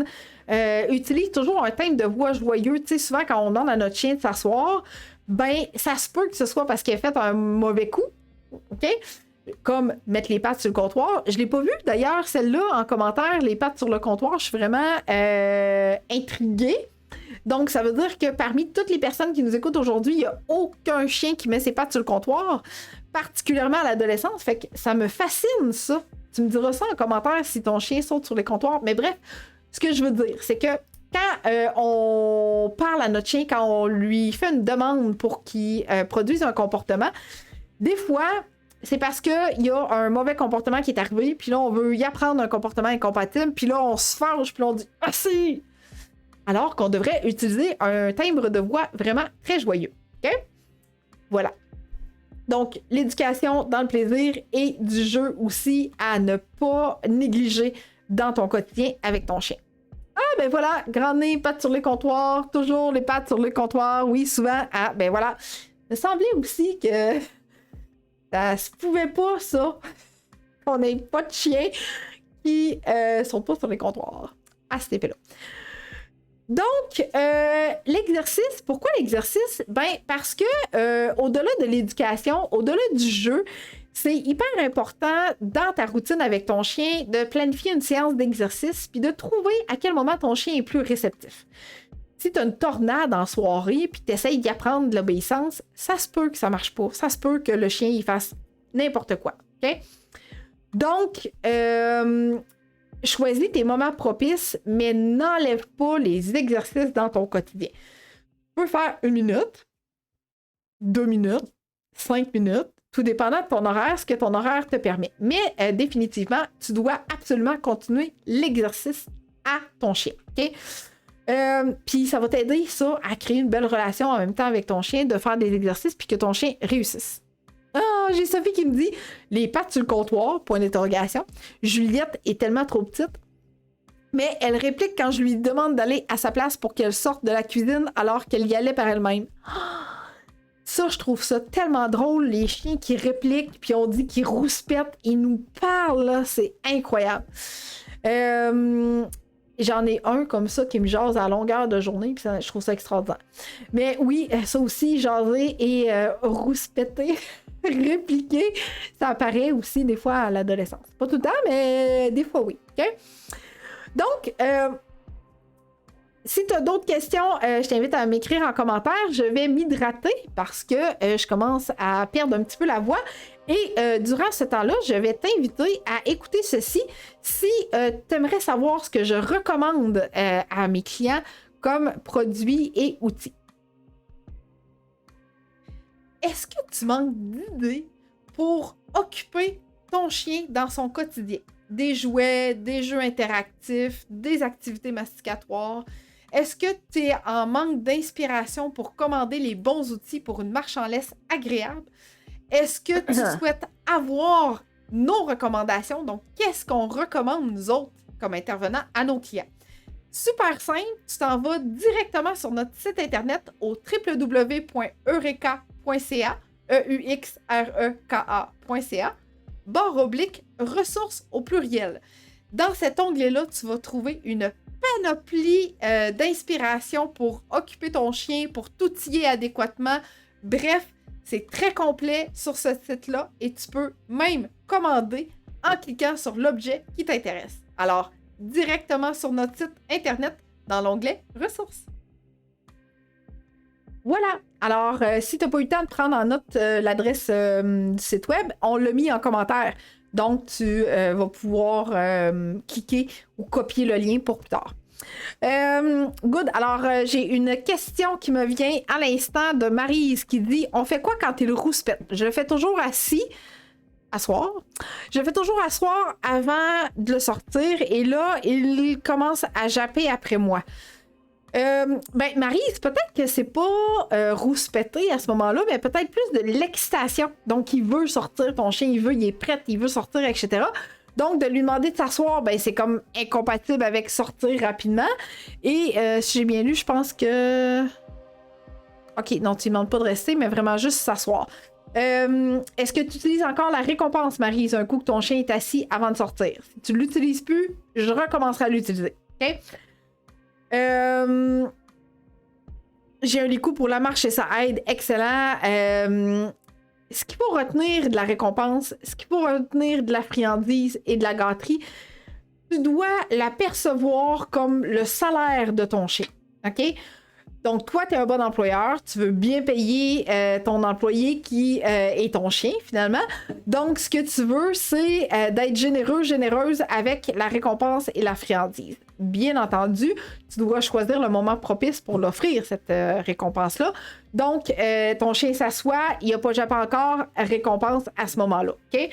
Utilise toujours un thème de voix joyeux. Tu sais, souvent quand on demande à notre chien de s'asseoir, ben ça se peut que ce soit parce qu'il a fait un mauvais coup. OK? Comme mettre les pattes sur le comptoir. Je ne l'ai pas vu d'ailleurs, celle-là, en commentaire, les pattes sur le comptoir. Je suis vraiment intriguée. Donc, ça veut dire que parmi toutes les personnes qui nous écoutent aujourd'hui, il n'y a aucun chien qui met ses pattes sur le comptoir, particulièrement à l'adolescence. Fait que ça me fascine, ça. Tu me diras ça en commentaire si ton chien saute sur les comptoirs. Mais bref, ce que je veux dire, c'est que quand on parle à notre chien, quand on lui fait une demande pour qu'il produise un comportement, des fois, c'est parce qu'il y a un mauvais comportement qui est arrivé, puis là, on veut y apprendre un comportement incompatible, puis là, on se fâche, puis là, on dit « Ah si! » Alors qu'on devrait utiliser un timbre de voix vraiment très joyeux. OK? Voilà. Donc, l'éducation dans le plaisir et du jeu aussi à ne pas négliger dans ton quotidien avec ton chien. Ah, ben voilà, grand nez, pattes sur les comptoirs, toujours les pattes sur les comptoirs, oui, souvent. Ah, ben voilà. Il me semblait aussi que ça se pouvait pas, ça, qu'on n'ait pas de chiens qui sont pas sur les comptoirs à cet effet-là. Donc, l'exercice, pourquoi l'exercice? Ben, parce que au-delà de l'éducation, au-delà du jeu, c'est hyper important dans ta routine avec ton chien de planifier une séance d'exercice puis de trouver à quel moment ton chien est plus réceptif. Si tu as une tornade en soirée puis tu essayes d'y apprendre de l'obéissance, ça se peut que ça marche pas. Ça se peut que le chien il fasse n'importe quoi. OK? Donc, choisis tes moments propices, mais n'enlève pas les exercices dans ton quotidien. Tu peux faire 1 minute, 2 minutes, 5 minutes, tout dépendant de ton horaire, ce que ton horaire te permet. Mais définitivement, tu dois absolument continuer l'exercice à ton chien. OK? Puis ça va t'aider, ça, à créer une belle relation en même temps avec ton chien, de faire des exercices puis que ton chien réussisse. Ah, j'ai Sophie qui me dit les pattes sur le comptoir, point d'interrogation. Juliette est tellement trop petite. Mais elle réplique quand je lui demande d'aller à sa place pour qu'elle sorte de la cuisine alors qu'elle y allait par elle-même. Ça, je trouve ça tellement drôle, les chiens qui répliquent, puis on dit qu'ils rouspètent, ils nous parlent, là, c'est incroyable. J'en ai un comme ça qui me jase à longueur de journée, puis je trouve ça extraordinaire. Mais oui, ça aussi, jaser et rouspéter, répliquer, ça apparaît aussi des fois à l'adolescence. Pas tout le temps, mais des fois oui. OK? Donc, si tu as d'autres questions, je t'invite à m'écrire en commentaire. Je vais m'hydrater parce que je commence à perdre un petit peu la voix. Et durant ce temps-là, je vais t'inviter à écouter ceci si tu aimerais savoir ce que je recommande à mes clients comme produits et outils. Est-ce que tu manques d'idées pour occuper ton chien dans son quotidien? des jouets, des jeux interactifs, des activités masticatoires? Est-ce que tu es en manque d'inspiration pour commander les bons outils pour une marche en laisse agréable? Est-ce que tu souhaites avoir nos recommandations? Donc, qu'est-ce qu'on recommande, nous autres, comme intervenants, à nos clients? Super simple, tu t'en vas directement sur notre site internet au www.eureka.ca, EUXREKA.ca, /ressources au pluriel. Dans cet onglet-là, tu vas trouver une panoplie d'inspiration pour occuper ton chien, pour t'outiller adéquatement. Bref, c'est très complet sur ce site-là et tu peux même commander en cliquant sur l'objet qui t'intéresse. Alors, directement sur notre site internet dans l'onglet Ressources. Voilà. Alors, si tu n'as pas eu le temps de prendre en note l'adresse du site web, on l'a mis en commentaire. Donc, tu vas pouvoir cliquer ou copier le lien pour plus tard. Good. Alors, j'ai une question qui me vient à l'instant de Maryse qui dit « On fait quoi quand il rouspète? Je le fais toujours assis. » Asseoir. Je le fais toujours asseoir avant de le sortir et là, il commence à japper après moi. Maryse, peut-être que c'est pas rouspéter à ce moment-là, mais peut-être plus de l'excitation. Donc, il veut sortir, ton chien, il est prêt, il veut sortir, etc. Donc, de lui demander de s'asseoir, c'est comme incompatible avec sortir rapidement. Et si j'ai bien lu, je pense que... OK, non, tu ne demandes pas de rester, mais vraiment juste s'asseoir. Est-ce que tu utilises encore la récompense, Maryse, un coup que ton chien est assis avant de sortir? Si tu ne l'utilises plus, je recommencerai à l'utiliser. OK? J'ai un licou pour la marche et ça aide. Excellent. Ce qu'il faut retenir de la récompense, ce qu'il faut retenir de la friandise et de la gâterie, tu dois la percevoir comme le salaire de ton chien. OK? Donc, toi, tu es un bon employeur, tu veux bien payer ton employé qui est ton chien, finalement. Donc, ce que tu veux, c'est d'être généreuse avec la récompense et la friandise. Bien entendu, tu dois choisir le moment propice pour l'offrir, cette récompense-là. Donc, ton chien s'assoit, il n'a pas jappé encore, récompense à ce moment-là. OK?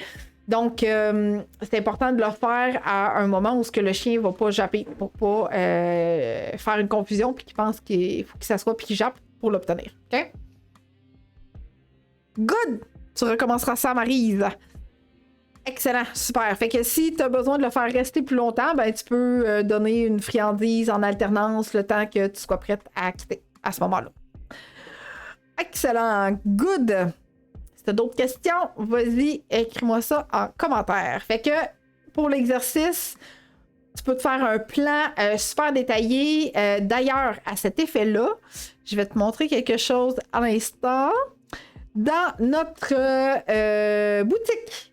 Donc, c'est important de le faire à un moment où ce que le chien ne va pas japper pour pas faire une confusion puis qu'il pense qu'il faut qu'il s'assoie puis qu'il jappe pour l'obtenir. OK? Good! Tu recommenceras ça, Maryse. Excellent, super. Fait que si tu as besoin de le faire rester plus longtemps, tu peux donner une friandise en alternance le temps que tu sois prête à quitter à ce moment-là. Excellent, good! Si tu as d'autres questions, vas-y, écris-moi ça en commentaire. Fait que pour l'exercice, tu peux te faire un plan super détaillé. D'ailleurs, à cet effet-là, je vais te montrer quelque chose à l'instant. Dans notre boutique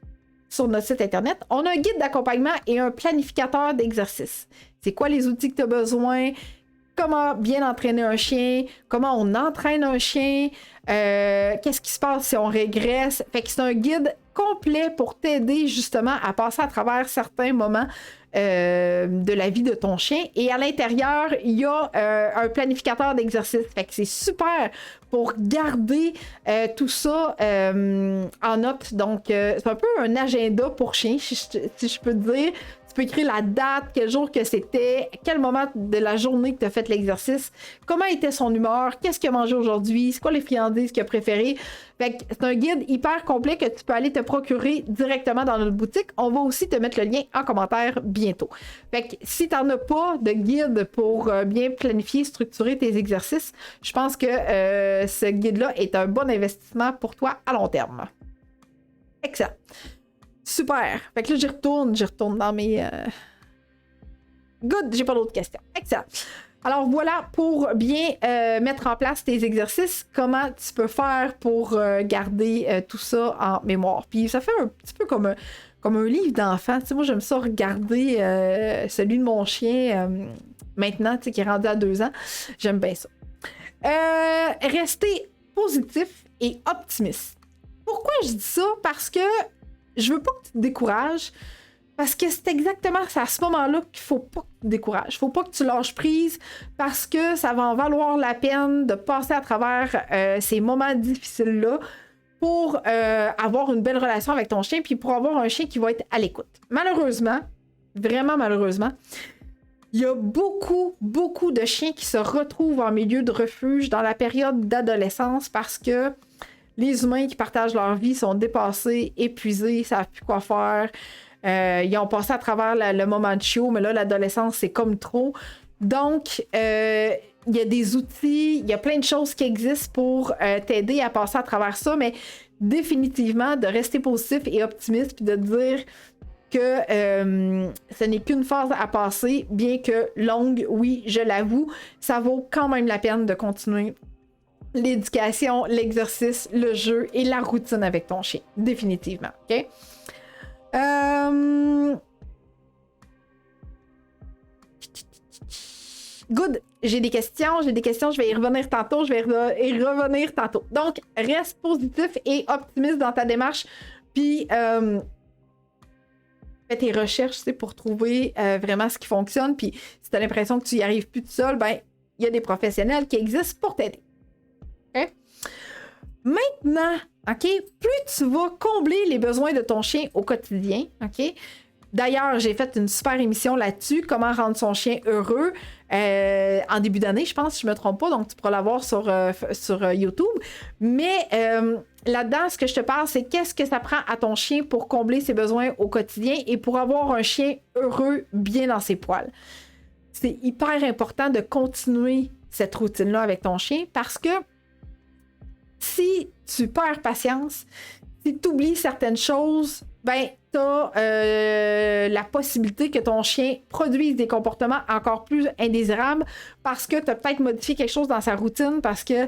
sur notre site internet, on a un guide d'accompagnement et un planificateur d'exercices. C'est quoi les outils que tu as besoin? Comment bien entraîner un chien? Comment on entraîne un chien? Qu'est-ce qui se passe si on régresse? Fait que c'est un guide complet pour t'aider justement à passer à travers certains moments de la vie de ton chien. Et à l'intérieur, il y a un planificateur d'exercice. Fait que c'est super pour garder tout ça en note. Donc, c'est un peu un agenda pour chien, si je peux te dire. Tu peux écrire la date, quel jour que c'était, quel moment de la journée que tu as fait l'exercice, comment était son humeur, qu'est-ce qu'il a mangé aujourd'hui, c'est quoi les friandises qu'il a préférées. Fait que c'est un guide hyper complet que tu peux aller te procurer directement dans notre boutique. On va aussi te mettre le lien en commentaire bientôt. Fait que si tu n'en as pas de guide pour bien planifier, structurer tes exercices, je pense que ce guide-là est un bon investissement pour toi à long terme. Excellent. Super. Fait que là, j'y retourne dans mes... Good, j'ai pas d'autres questions. Excellent. Alors voilà, pour bien mettre en place tes exercices, comment tu peux faire pour garder tout ça en mémoire. Puis ça fait un petit peu comme un livre d'enfant. Tu sais, moi, j'aime ça regarder celui de mon chien maintenant, tu sais, qui est rendu à 2 ans. J'aime bien ça. Rester positif et optimiste. Pourquoi je dis ça? Parce que je veux pas que tu te décourages, parce que c'est exactement à ce moment-là qu'il faut pas que tu te décourages. Faut pas que tu lâches prise, parce que ça va en valoir la peine de passer à travers ces moments difficiles-là pour avoir une belle relation avec ton chien, puis pour avoir un chien qui va être à l'écoute. Malheureusement, vraiment malheureusement, il y a beaucoup, beaucoup de chiens qui se retrouvent en milieu de refuge dans la période d'adolescence parce que les humains qui partagent leur vie sont dépassés, épuisés, ne savent plus quoi faire. Ils ont passé à travers le moment de chiot, mais là, l'adolescence, c'est comme trop. Donc, il y a des outils, il y a plein de choses qui existent pour t'aider à passer à travers ça, mais définitivement, de rester positif et optimiste, puis de dire que ce n'est qu'une phase à passer, bien que longue, oui, je l'avoue, ça vaut quand même la peine de continuer l'éducation, l'exercice, le jeu et la routine avec ton chien. Définitivement, OK? Good. J'ai des questions, je vais y revenir tantôt, Donc, reste positif et optimiste dans ta démarche, puis fais tes recherches pour trouver vraiment ce qui fonctionne, puis si tu as l'impression que tu y arrives plus tout seul, ben, il y a des professionnels qui existent pour t'aider. OK? Maintenant, OK, plus tu vas combler les besoins de ton chien au quotidien, OK? D'ailleurs, j'ai fait une super émission là-dessus, comment rendre son chien heureux, en début d'année, je pense, si je ne me trompe pas, donc tu pourras la voir sur YouTube. Mais là-dedans, ce que je te parle, c'est qu'est-ce que ça prend à ton chien pour combler ses besoins au quotidien et pour avoir un chien heureux, bien dans ses poils. C'est hyper important de continuer cette routine-là avec ton chien parce que si tu perds patience, si tu oublies certaines choses, ben, tu as la possibilité que ton chien produise des comportements encore plus indésirables parce que tu as peut-être modifié quelque chose dans sa routine, parce que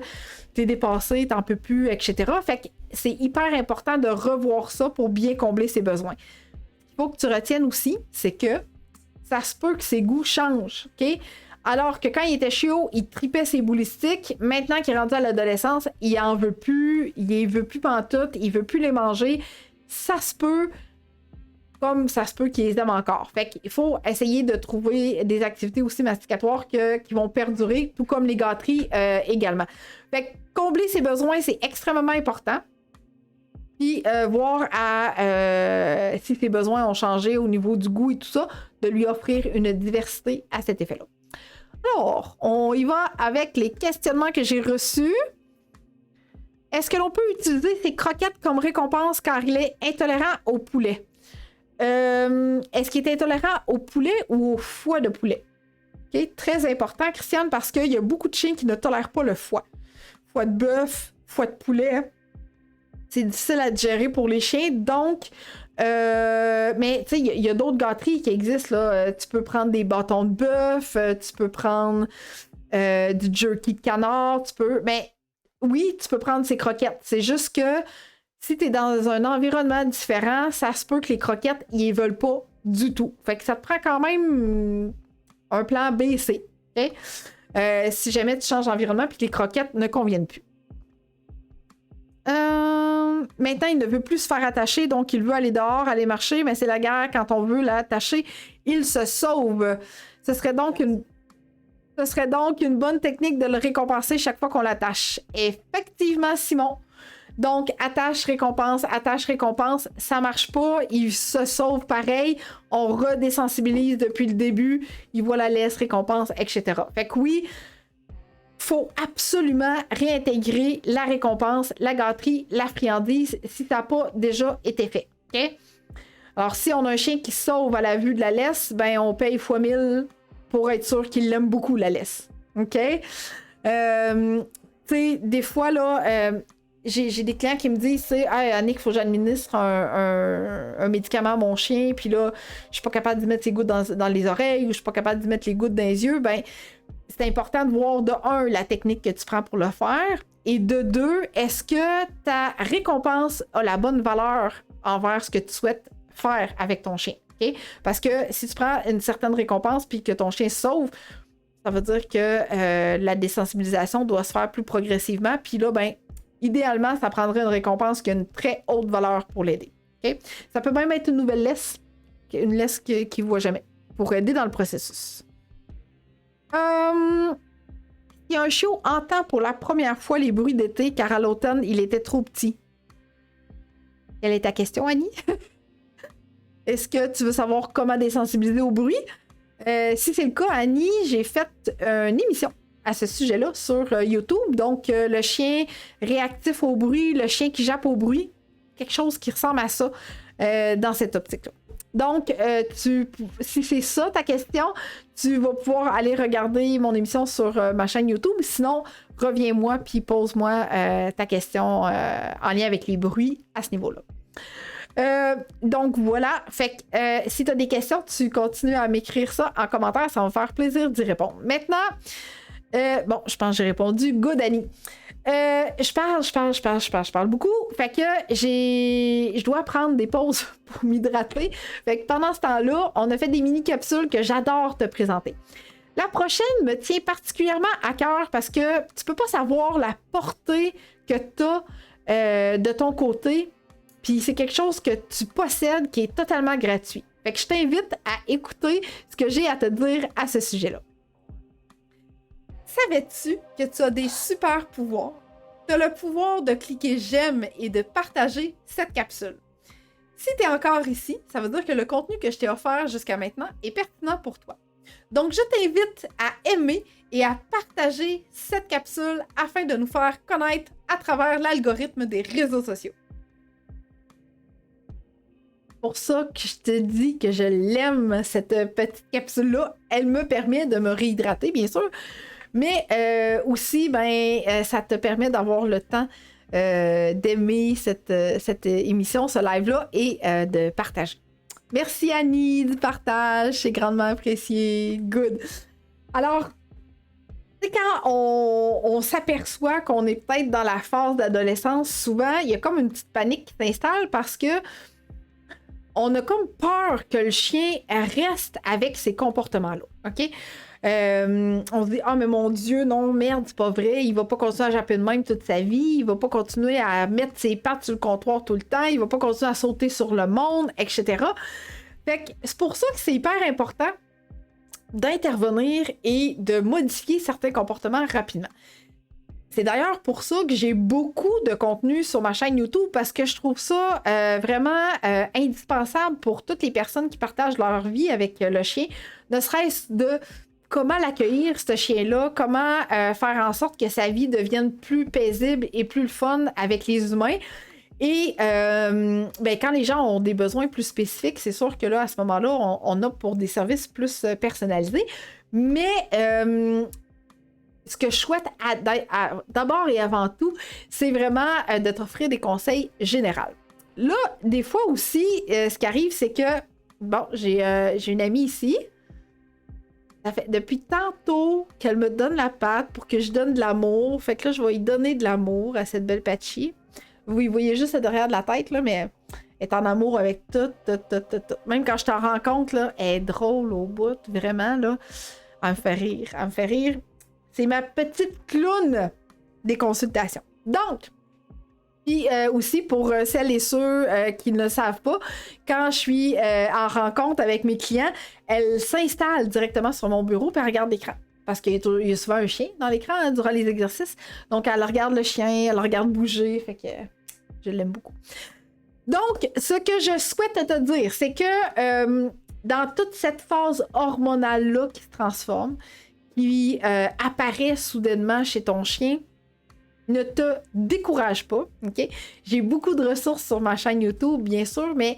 tu es dépassé, tu n'en peux plus, etc. Fait que c'est hyper important de revoir ça pour bien combler ses besoins. Il faut que tu retiennes aussi, c'est que ça se peut que ses goûts changent, OK? Alors que quand il était chiot, il tripait ses boulistiques. Maintenant qu'il est rendu à l'adolescence, il en veut plus, il les veut plus pantoute, il veut plus les manger. Ça se peut, comme ça se peut qu'ils les aiment encore. Fait qu'il faut essayer de trouver des activités aussi masticatoires qui vont perdurer, tout comme les gâteries également. Fait que combler ses besoins, c'est extrêmement important. Puis voir si ses besoins ont changé au niveau du goût et tout ça, de lui offrir une diversité à cet effet-là. Alors, on y va avec les questionnements que j'ai reçus. Est-ce que l'on peut utiliser ces croquettes comme récompense car il est intolérant au poulet? Est-ce qu'il est intolérant au poulet ou au foie de poulet? Okay? Très important, Christiane, parce qu'il y a beaucoup de chiens qui ne tolèrent pas le foie. Foie de bœuf, foie de poulet. C'est difficile à digérer pour les chiens, donc... mais tu sais, il y a d'autres gâteries qui existent, là. Tu peux prendre des bâtons de bœuf, tu peux prendre du jerky de canard, mais oui, tu peux prendre ces croquettes. C'est juste que si tu es dans un environnement différent, ça se peut que les croquettes, ils ne veulent pas du tout. Fait que ça te prend quand même un plan B et C. Okay? Si jamais tu changes d'environnement et que les croquettes ne conviennent plus. Maintenant, il ne veut plus se faire attacher, donc il veut aller dehors, aller marcher, mais c'est la guerre. Quand on veut l'attacher, il se sauve. Ce serait donc une bonne technique de le récompenser chaque fois qu'on l'attache. Effectivement, Simon. Donc, attache, récompense, ça marche pas, il se sauve pareil, on redésensibilise depuis le début, il voit la laisse, récompense, etc. Fait que oui, faut absolument réintégrer la récompense, la gâterie, la friandise, si ça n'a pas déjà été fait. OK? Alors, si on a un chien qui sauve à la vue de la laisse, ben on paye x 1000 pour être sûr qu'il l'aime beaucoup, la laisse. OK? Tu sais, des fois, là, j'ai des clients qui me disent, hey, Annick, il faut que j'administre un médicament à mon chien, puis là, je suis pas capable d'y mettre les gouttes dans les oreilles, ou je suis pas capable d'y mettre les gouttes dans les yeux. Ben, c'est important de voir, de un, la technique que tu prends pour le faire, et de deux, est-ce que ta récompense a la bonne valeur envers ce que tu souhaites faire avec ton chien. Okay? Parce que si tu prends une certaine récompense puis que ton chien se sauve, ça veut dire que la désensibilisation doit se faire plus progressivement. Puis là, ben, idéalement, ça prendrait une récompense qui a une très haute valeur pour l'aider. Okay? Ça peut même être une nouvelle laisse, une laisse qu'il ne voit jamais, pour aider dans le processus. Si un chiot entend pour la première fois les bruits d'été car à l'automne, il était trop petit, Quelle est ta question, Annie? Est-ce que tu veux savoir comment désensibiliser au bruit? Si c'est le cas, Annie, j'ai fait une émission à ce sujet-là sur YouTube. Donc, le chien réactif au bruit, le chien qui jappe au bruit, quelque chose qui ressemble à ça dans cette optique-là. Donc, si c'est ça ta question, tu vas pouvoir aller regarder mon émission sur ma chaîne YouTube. Sinon, reviens-moi puis pose-moi ta question en lien avec les bruits à ce niveau-là. Donc voilà, fait que si tu as des questions, tu continues à m'écrire ça en commentaire, ça va me faire plaisir d'y répondre. Maintenant, bon, je pense que j'ai répondu. Good, Annie. Je parle beaucoup. Fait que je dois prendre des pauses pour m'hydrater. Fait que pendant ce temps-là, on a fait des mini-capsules que j'adore te présenter. La prochaine me tient particulièrement à cœur parce que tu peux pas savoir la portée que tu as de ton côté. Puis c'est quelque chose que tu possèdes qui est totalement gratuit. Fait que je t'invite à écouter ce que j'ai à te dire à ce sujet-là. Savais-tu que tu as des super pouvoirs? Tu as le pouvoir de cliquer j'aime et de partager cette capsule. Si tu es encore ici, ça veut dire que le contenu que je t'ai offert jusqu'à maintenant est pertinent pour toi. Donc, je t'invite à aimer et à partager cette capsule afin de nous faire connaître à travers l'algorithme des réseaux sociaux. C'est pour ça que je te dis que je l'aime, cette petite capsule-là. Elle me permet de me réhydrater, bien sûr, mais aussi, ça te permet d'avoir le temps d'aimer cette émission, ce live-là, et de partager. Merci Annie du partage, c'est grandement apprécié. Good. Alors, c'est quand on s'aperçoit qu'on est peut-être dans la phase d'adolescence, souvent, il y a comme une petite panique qui s'installe parce que on a comme peur que le chien reste avec ces comportements-là. OK? On se dit, ah, mais mon Dieu, non, merde, c'est pas vrai, il va pas continuer à japper de même toute sa vie, il va pas continuer à mettre ses pattes sur le comptoir tout le temps, il va pas continuer à sauter sur le monde, etc. Fait que c'est pour ça que c'est hyper important d'intervenir et de modifier certains comportements rapidement. C'est d'ailleurs pour ça que j'ai beaucoup de contenu sur ma chaîne YouTube parce que je trouve ça vraiment indispensable pour toutes les personnes qui partagent leur vie avec le chien, ne serait-ce de comment l'accueillir, ce chien-là, comment faire en sorte que sa vie devienne plus paisible et plus fun avec les humains. Et quand les gens ont des besoins plus spécifiques, c'est sûr que là, à ce moment-là, on opte pour des services plus personnalisés. Mais ce que je souhaite d'abord et avant tout, c'est vraiment de t'offrir des conseils généraux. Là, des fois aussi, ce qui arrive, c'est que, bon, j'ai une amie ici. Ça fait depuis tantôt qu'elle me donne la patte pour que je donne de l'amour. Fait que là, je vais lui donner de l'amour à cette belle Patchy. Vous voyez juste le derrière de la tête, là, mais elle est en amour avec tout. Même quand je t'en rends compte, là, elle est drôle au bout, vraiment, là. Elle me fait rire. C'est ma petite clown des consultations. Donc, puis aussi pour celles et ceux qui ne le savent pas, quand je suis en rencontre avec mes clients, elle s'installe directement sur mon bureau puis elle regarde l'écran. Parce qu'il y a souvent un chien dans l'écran durant les exercices. Donc, elle regarde le chien, elle le regarde bouger. Fait que je l'aime beaucoup. Donc, ce que je souhaite te dire, c'est que dans toute cette phase hormonale-là qui se transforme, qui apparaît soudainement chez ton chien, ne te décourage pas, OK? J'ai beaucoup de ressources sur ma chaîne YouTube, bien sûr, mais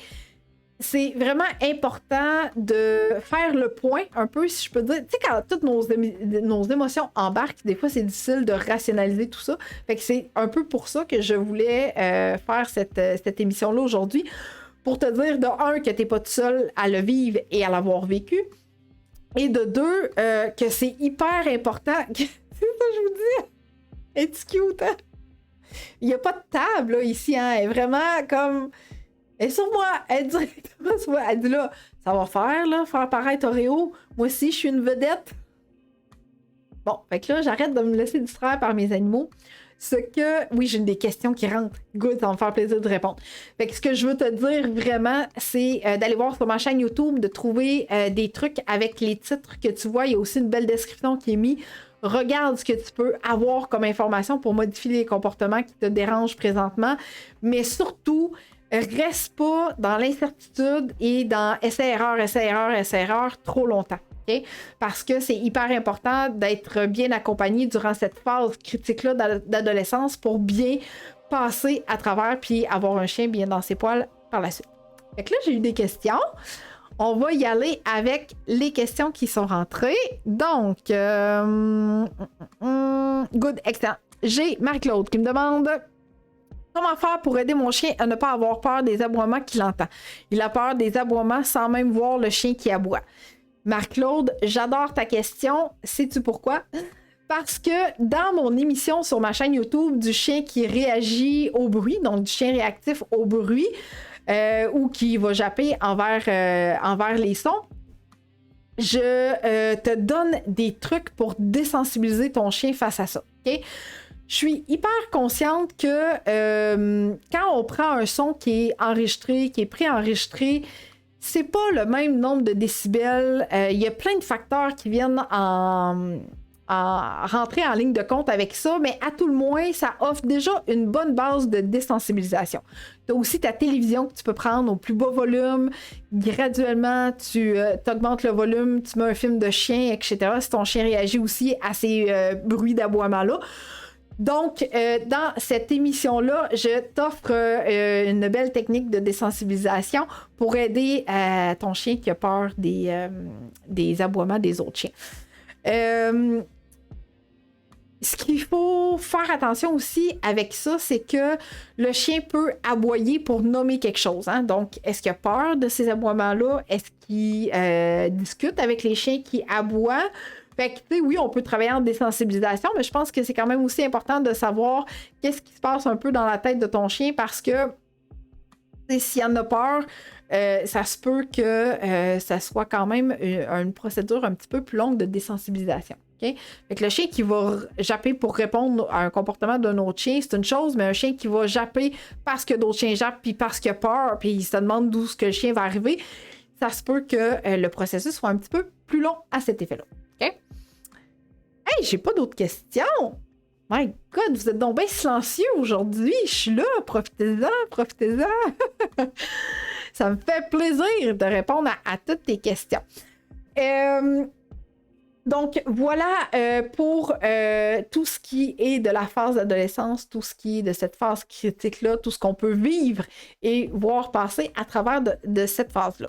c'est vraiment important de faire le point un peu, si je peux dire. Tu sais, quand toutes nos émotions embarquent, des fois, c'est difficile de rationaliser tout ça. Fait que c'est un peu pour ça que je voulais faire cette émission-là aujourd'hui, pour te dire, de un, que t'es pas tout seul à le vivre et à l'avoir vécu, et de deux, que c'est hyper important. C'est ça que je vous dis. Es-tu cute, hein? Il n'y a pas de table, là, ici, hein? Elle est vraiment comme... Elle est sur moi. Elle est directement sur moi. Elle dit, là, ça va faire, là, faire apparaître Oreo. Moi aussi, je suis une vedette. Bon, fait que là, j'arrête de me laisser distraire par mes animaux. Oui, j'ai des questions qui rentrent. Good, ça va me faire plaisir de répondre. Fait que ce que je veux te dire vraiment, c'est d'aller voir sur ma chaîne YouTube, de trouver des trucs avec les titres que tu vois. Il y a aussi une belle description qui est mise. Regarde ce que tu peux avoir comme information pour modifier les comportements qui te dérangent présentement. Mais surtout, reste pas dans l'incertitude et dans essai-erreur trop longtemps. Okay? Parce que c'est hyper important d'être bien accompagné durant cette phase critique-là d'adolescence pour bien passer à travers puis avoir un chien bien dans ses poils par la suite. Fait que là, j'ai eu des questions. On va y aller avec les questions qui sont rentrées. Donc, good, excellent. J'ai Marie-Claude qui me demande comment faire pour aider mon chien à ne pas avoir peur des aboiements qu'il entend. Il a peur des aboiements sans même voir le chien qui aboie. Marc-Claude, j'adore ta question. Sais-tu pourquoi? Parce que dans mon émission sur ma chaîne YouTube du chien qui réagit au bruit, donc du chien réactif au bruit, ou qui va japper envers les sons, je te donne des trucs pour désensibiliser ton chien face à ça. Okay? Je suis hyper consciente que quand on prend un son qui est enregistré, qui est préenregistré, c'est pas le même nombre de décibels. Il y a plein de facteurs qui viennent en rentrer en ligne de compte avec ça, mais à tout le moins, ça offre déjà une bonne base de désensibilisation. Tu as aussi ta télévision que tu peux prendre au plus bas volume. Graduellement, tu augmentes le volume, tu mets un film de chien, etc. Si ton chien réagit aussi à ces bruits d'aboiement-là. Donc, dans cette émission-là, je t'offre une belle technique de désensibilisation pour aider ton chien qui a peur des aboiements des autres chiens. Ce qu'il faut faire attention aussi avec ça, c'est que le chien peut aboyer pour nommer quelque chose. Hein? Donc, est-ce qu'il a peur de ces aboiements-là? Est-ce qu'il discute avec les chiens qui aboient? Fait que, tu sais, oui, on peut travailler en désensibilisation, mais je pense que c'est quand même aussi important de savoir qu'est-ce qui se passe un peu dans la tête de ton chien parce que s'il en a peur, ça se peut que ça soit quand même une procédure un petit peu plus longue de désensibilisation. Okay? Fait que le chien qui va japper pour répondre à un comportement d'un autre chien, c'est une chose, mais un chien qui va japper parce que d'autres chiens jappent, puis parce qu'il a peur, puis il se demande d'où ce que le chien va arriver, ça se peut que le processus soit un petit peu plus long à cet effet-là. Okay? Hey, j'ai pas d'autres questions! My God, vous êtes donc bien silencieux aujourd'hui. Je suis là, profitez-en. Ça me fait plaisir de répondre à toutes tes questions. Donc, voilà pour tout ce qui est de la phase d'adolescence, tout ce qui est de cette phase critique-là, tout ce qu'on peut vivre et voir passer à travers de cette phase-là.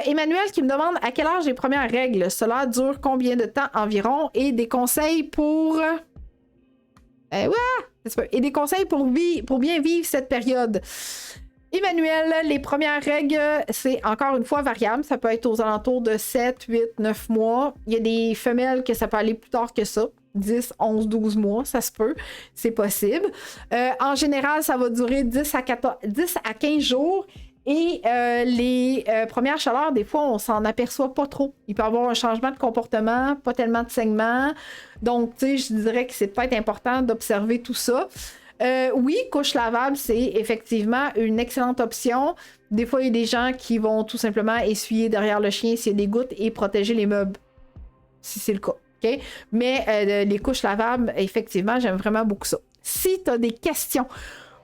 Emmanuel qui me demande à quel âge les premières règles, cela dure combien de temps environ et des conseils pour... et des conseils pour bien vivre cette période. Emmanuel, les premières règles, c'est encore une fois variable. Ça peut être aux alentours de 7, 8, 9 mois. Il y a des femelles que ça peut aller plus tard que ça. 10, 11, 12 mois, ça se peut. C'est possible. En général, ça va durer 10 à 15 jours. Et les premières chaleurs, des fois, on s'en aperçoit pas trop. Il peut y avoir un changement de comportement, pas tellement de saignement. Donc, tu sais, je dirais que c'est peut-être important d'observer tout ça. Oui, couche lavable, c'est effectivement une excellente option. Des fois, il y a des gens qui vont tout simplement essuyer derrière le chien s'il y a des gouttes et protéger les meubles, si c'est le cas. Okay? Mais les couches lavables, effectivement, j'aime vraiment beaucoup ça. Si tu as des questions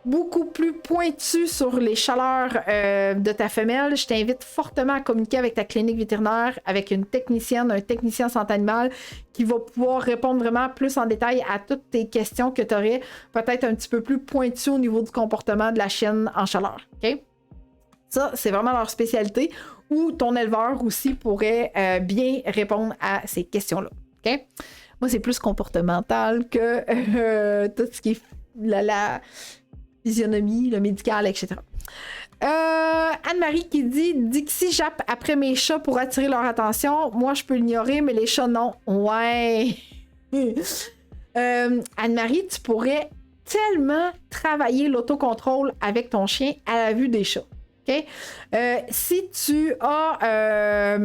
beaucoup plus pointues sur les chaleurs de ta femelle, je t'invite fortement à communiquer avec ta clinique vétérinaire, avec une technicienne, un technicien santé animale qui va pouvoir répondre vraiment plus en détail à toutes tes questions que tu aurais peut-être un petit peu plus pointues au niveau du comportement de la chienne en chaleur. Okay? Ça, c'est vraiment leur spécialité, ou ton éleveur aussi pourrait bien répondre à ces questions-là. Okay? Moi, c'est plus comportemental que tout ce qui est la physionomie, le médical, etc. Anne-Marie qui dit Dixie jappe après mes chats pour attirer leur attention. Moi, je peux l'ignorer, mais les chats, non. Ouais. Anne-Marie, tu pourrais tellement travailler l'autocontrôle avec ton chien à la vue des chats. Okay? Si tu as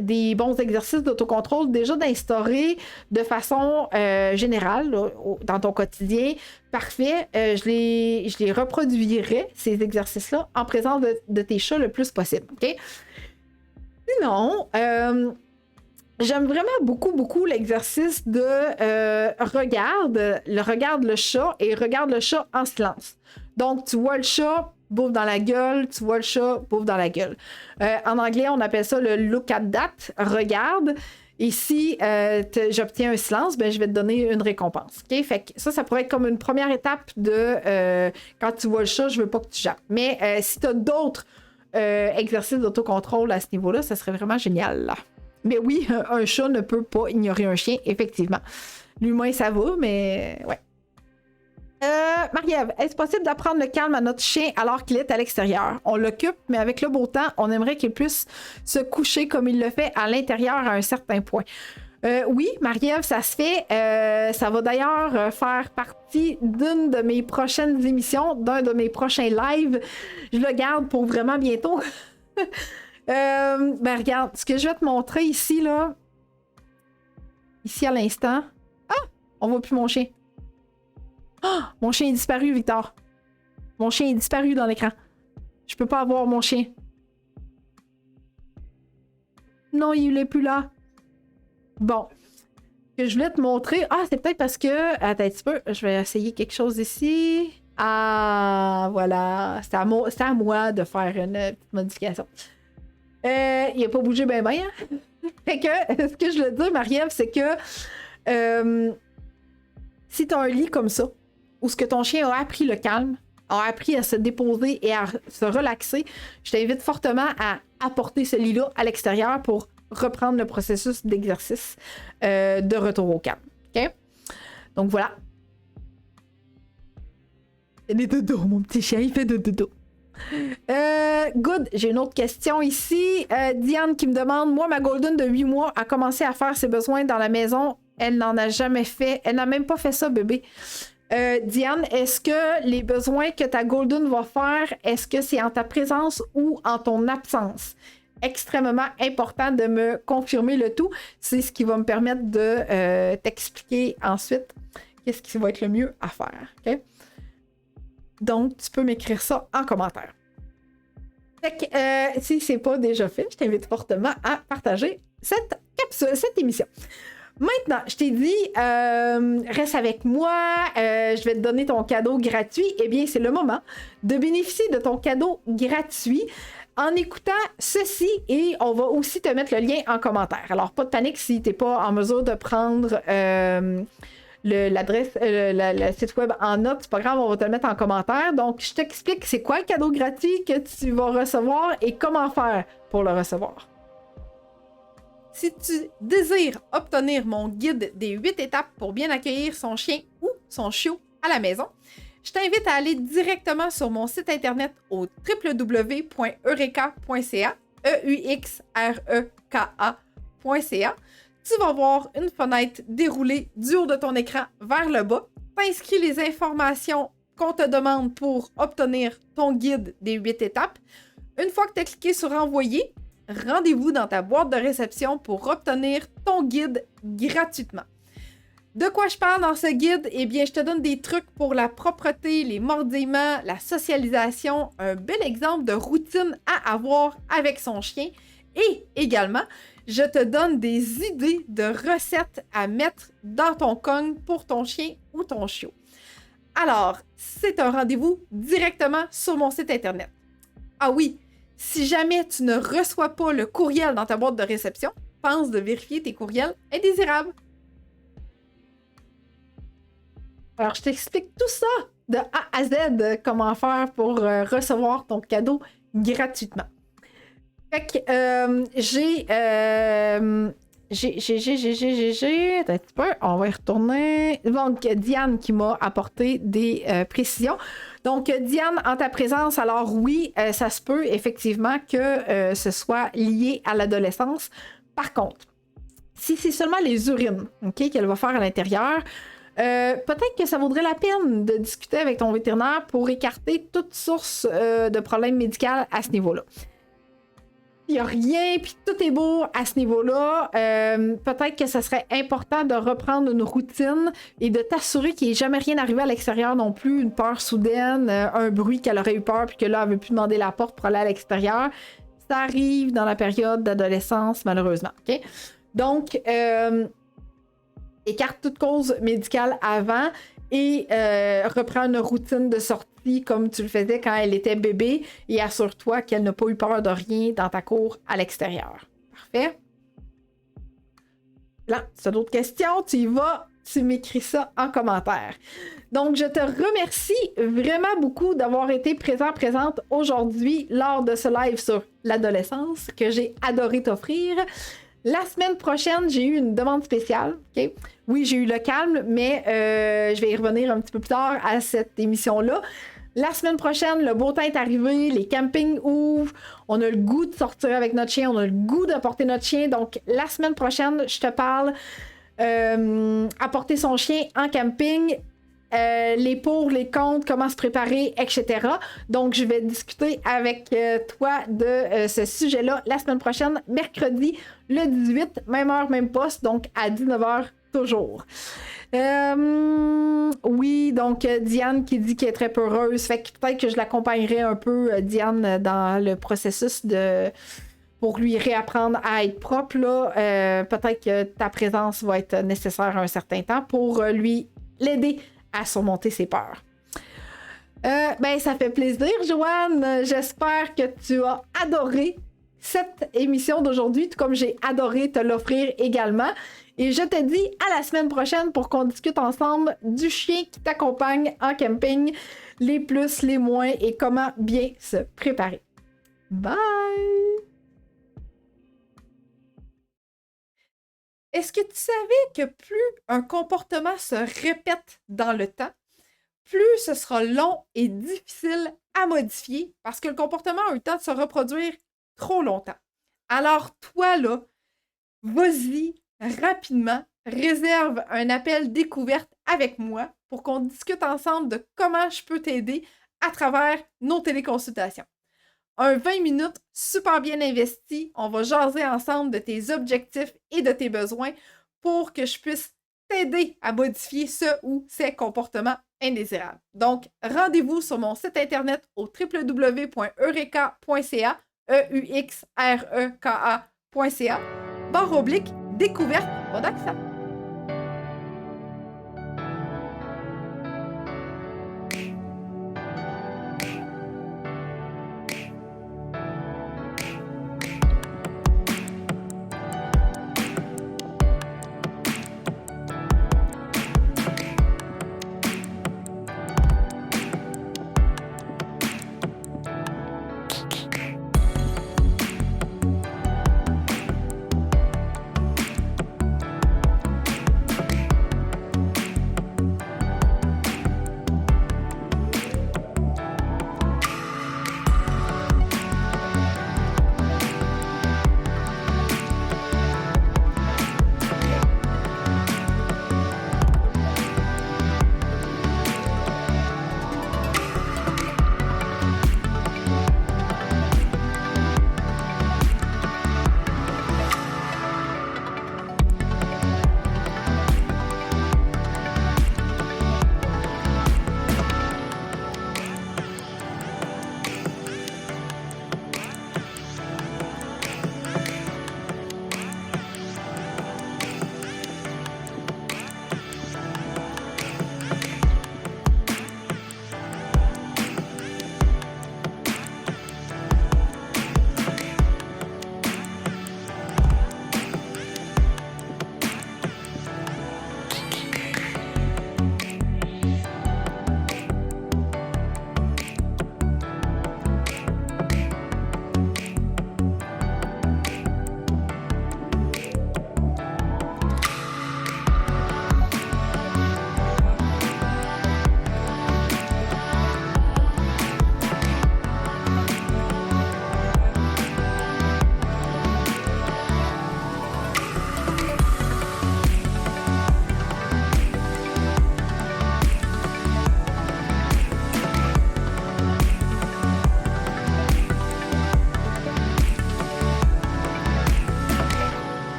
des bons exercices d'autocontrôle déjà d'instaurer de façon générale là, dans ton quotidien, parfait, je les reproduirai, ces exercices-là, en présence de tes chats le plus possible. Okay? Sinon, j'aime vraiment beaucoup l'exercice de regarde le chat et regarde le chat en silence. Donc, tu vois le chat, bouffe dans la gueule, tu vois le chat, bouffe dans la gueule. En anglais, on appelle ça le look at that, regarde. Et si j'obtiens un silence, ben, je vais te donner une récompense. Okay? Fait que ça pourrait être comme une première étape de quand tu vois le chat, je veux pas que tu jappes. Mais si tu as d'autres exercices d'autocontrôle à ce niveau-là, ça serait vraiment génial. Là. Mais oui, un chat ne peut pas ignorer un chien, effectivement. L'humain, ça va, mais ouais. Marie-Ève, est-ce possible d'apprendre le calme à notre chien alors qu'il est à l'extérieur? On l'occupe, mais avec le beau temps, on aimerait qu'il puisse se coucher comme il le fait à l'intérieur à un certain point. Oui, Marie-Ève, ça se fait. Ça va d'ailleurs faire partie d'une de mes prochaines émissions, d'un de mes prochains lives. Je le garde pour vraiment bientôt. Ben regarde, ce que je vais te montrer ici, là, ici à l'instant. Ah! On voit plus mon chien. Oh, mon chien est disparu, Victor. Mon chien est disparu dans l'écran. Je peux pas avoir mon chien. Non, il est plus là. Bon. Ce que je voulais te montrer. Ah, c'est peut-être parce que. Attends un petit peu. Je vais essayer quelque chose ici. Ah, voilà. C'est à moi de faire une petite modification. Il a pas bougé ben. Fait que, ce que je veux dire, Marie-Ève, c'est que si tu as un lit comme ça, où ce que ton chien a appris le calme, a appris à se déposer et à se relaxer, je t'invite fortement à apporter ce lit-là à l'extérieur pour reprendre le processus d'exercice de retour au calme. OK? Donc voilà. Il fait de dodo, mon petit chien, il fait de dodo. Good, j'ai une autre question ici. Diane qui me demande, moi, ma Golden de 8 mois a commencé à faire ses besoins dans la maison. Elle n'en a jamais fait. Elle n'a même pas fait ça, bébé. Diane, est-ce que les besoins que ta Golden va faire, est-ce que c'est en ta présence ou en ton absence? Extrêmement important de me confirmer le tout. C'est ce qui va me permettre de t'expliquer ensuite qu'est-ce qui va être le mieux à faire. Okay? Donc, tu peux m'écrire ça en commentaire. Fait que, si c'est pas déjà fait, je t'invite fortement à partager cette capsule, cette émission. Maintenant, je t'ai dit, reste avec moi, je vais te donner ton cadeau gratuit. Eh bien, c'est le moment de bénéficier de ton cadeau gratuit en écoutant ceci et on va aussi te mettre le lien en commentaire. Alors, pas de panique si tu n'es pas en mesure de prendre l'adresse, le site web en note, c'est pas grave, on va te le mettre en commentaire. Donc, je t'explique c'est quoi le cadeau gratuit que tu vas recevoir et comment faire pour le recevoir. Si tu désires obtenir mon guide des 8 étapes pour bien accueillir son chien ou son chiot à la maison, je t'invite à aller directement sur mon site internet au www.eureka.ca, EUXREKA.ca. Tu vas voir une fenêtre déroulée du haut de ton écran vers le bas. T'inscris les informations qu'on te demande pour obtenir ton guide des 8 étapes. Une fois que tu as cliqué sur Envoyer, rendez-vous dans ta boîte de réception pour obtenir ton guide gratuitement. De quoi je parle dans ce guide? Eh bien, je te donne des trucs pour la propreté, les mordillements, la socialisation, un bel exemple de routine à avoir avec son chien et également, je te donne des idées de recettes à mettre dans ton cogne pour ton chien ou ton chiot. Alors, c'est un rendez-vous directement sur mon site internet. Ah oui! Si jamais tu ne reçois pas le courriel dans ta boîte de réception, pense de vérifier tes courriels indésirables. Alors, je t'explique tout ça de A à Z, comment faire pour recevoir ton cadeau gratuitement. Fait que j'ai... Attends un petit peu, on va y retourner. Donc, Diane qui m'a apporté des précisions. Donc, Diane, en ta présence, alors oui, ça se peut effectivement que ce soit lié à l'adolescence. Par contre, si c'est seulement les urines, okay, qu'elle va faire à l'intérieur, peut-être que ça vaudrait la peine de discuter avec ton vétérinaire pour écarter toute source de problème médical à ce niveau-là. Il n'y a rien, puis tout est beau à ce niveau-là. Peut-être que ce serait important de reprendre une routine et de t'assurer qu'il n'est jamais rien arrivé à l'extérieur non plus, une peur soudaine, un bruit qu'elle aurait eu peur, puis que là, elle ne veut plus demander la porte pour aller à l'extérieur. Ça arrive dans la période d'adolescence, malheureusement. Okay? Donc, écarte toute cause médicale avant et reprends une routine de sortie aussi comme tu le faisais quand elle était bébé et assure-toi qu'elle n'a pas eu peur de rien dans ta cour à l'extérieur. Parfait? Là, si tu as d'autres questions, tu y vas, tu m'écris ça en commentaire. Donc, je te remercie vraiment beaucoup d'avoir été présente aujourd'hui lors de ce live sur l'adolescence que j'ai adoré t'offrir. La semaine prochaine, j'ai eu une demande spéciale. Okay? Oui, j'ai eu le calme, mais je vais y revenir un petit peu plus tard à cette émission-là. La semaine prochaine, le beau temps est arrivé, les campings ouvrent, on a le goût de sortir avec notre chien, on a le goût d'apporter notre chien. Donc, la semaine prochaine, je te parle apporter son chien en camping, les pour, les contre, comment se préparer, etc. Donc, je vais discuter avec toi de ce sujet-là la semaine prochaine, mercredi le 18, même heure, même poste, donc à 19h toujours. Oui, donc Diane qui dit qu'elle est très peureuse, fait que peut-être que je l'accompagnerai un peu, Diane, dans le processus pour lui réapprendre à être propre, là. Peut-être que ta présence va être nécessaire un certain temps pour l'aider à surmonter ses peurs. Ben, ça fait plaisir, Joanne. J'espère que tu as adoré cette émission d'aujourd'hui, tout comme j'ai adoré te l'offrir également. Et je te dis à la semaine prochaine pour qu'on discute ensemble du chien qui t'accompagne en camping, les plus, les moins et comment bien se préparer. Bye! Est-ce que tu savais que plus un comportement se répète dans le temps, plus ce sera long et difficile à modifier parce que le comportement a eu le temps de se reproduire trop longtemps. Alors toi, là, vas-y rapidement, réserve un appel découverte avec moi pour qu'on discute ensemble de comment je peux t'aider à travers nos téléconsultations. Un 20 minutes super bien investi, on va jaser ensemble de tes objectifs et de tes besoins pour que je puisse t'aider à modifier ce ou ces comportements indésirables. Donc, rendez-vous sur mon site internet au www.eureka.ca, EUXREKA.ca, /découverte, pas d'accent.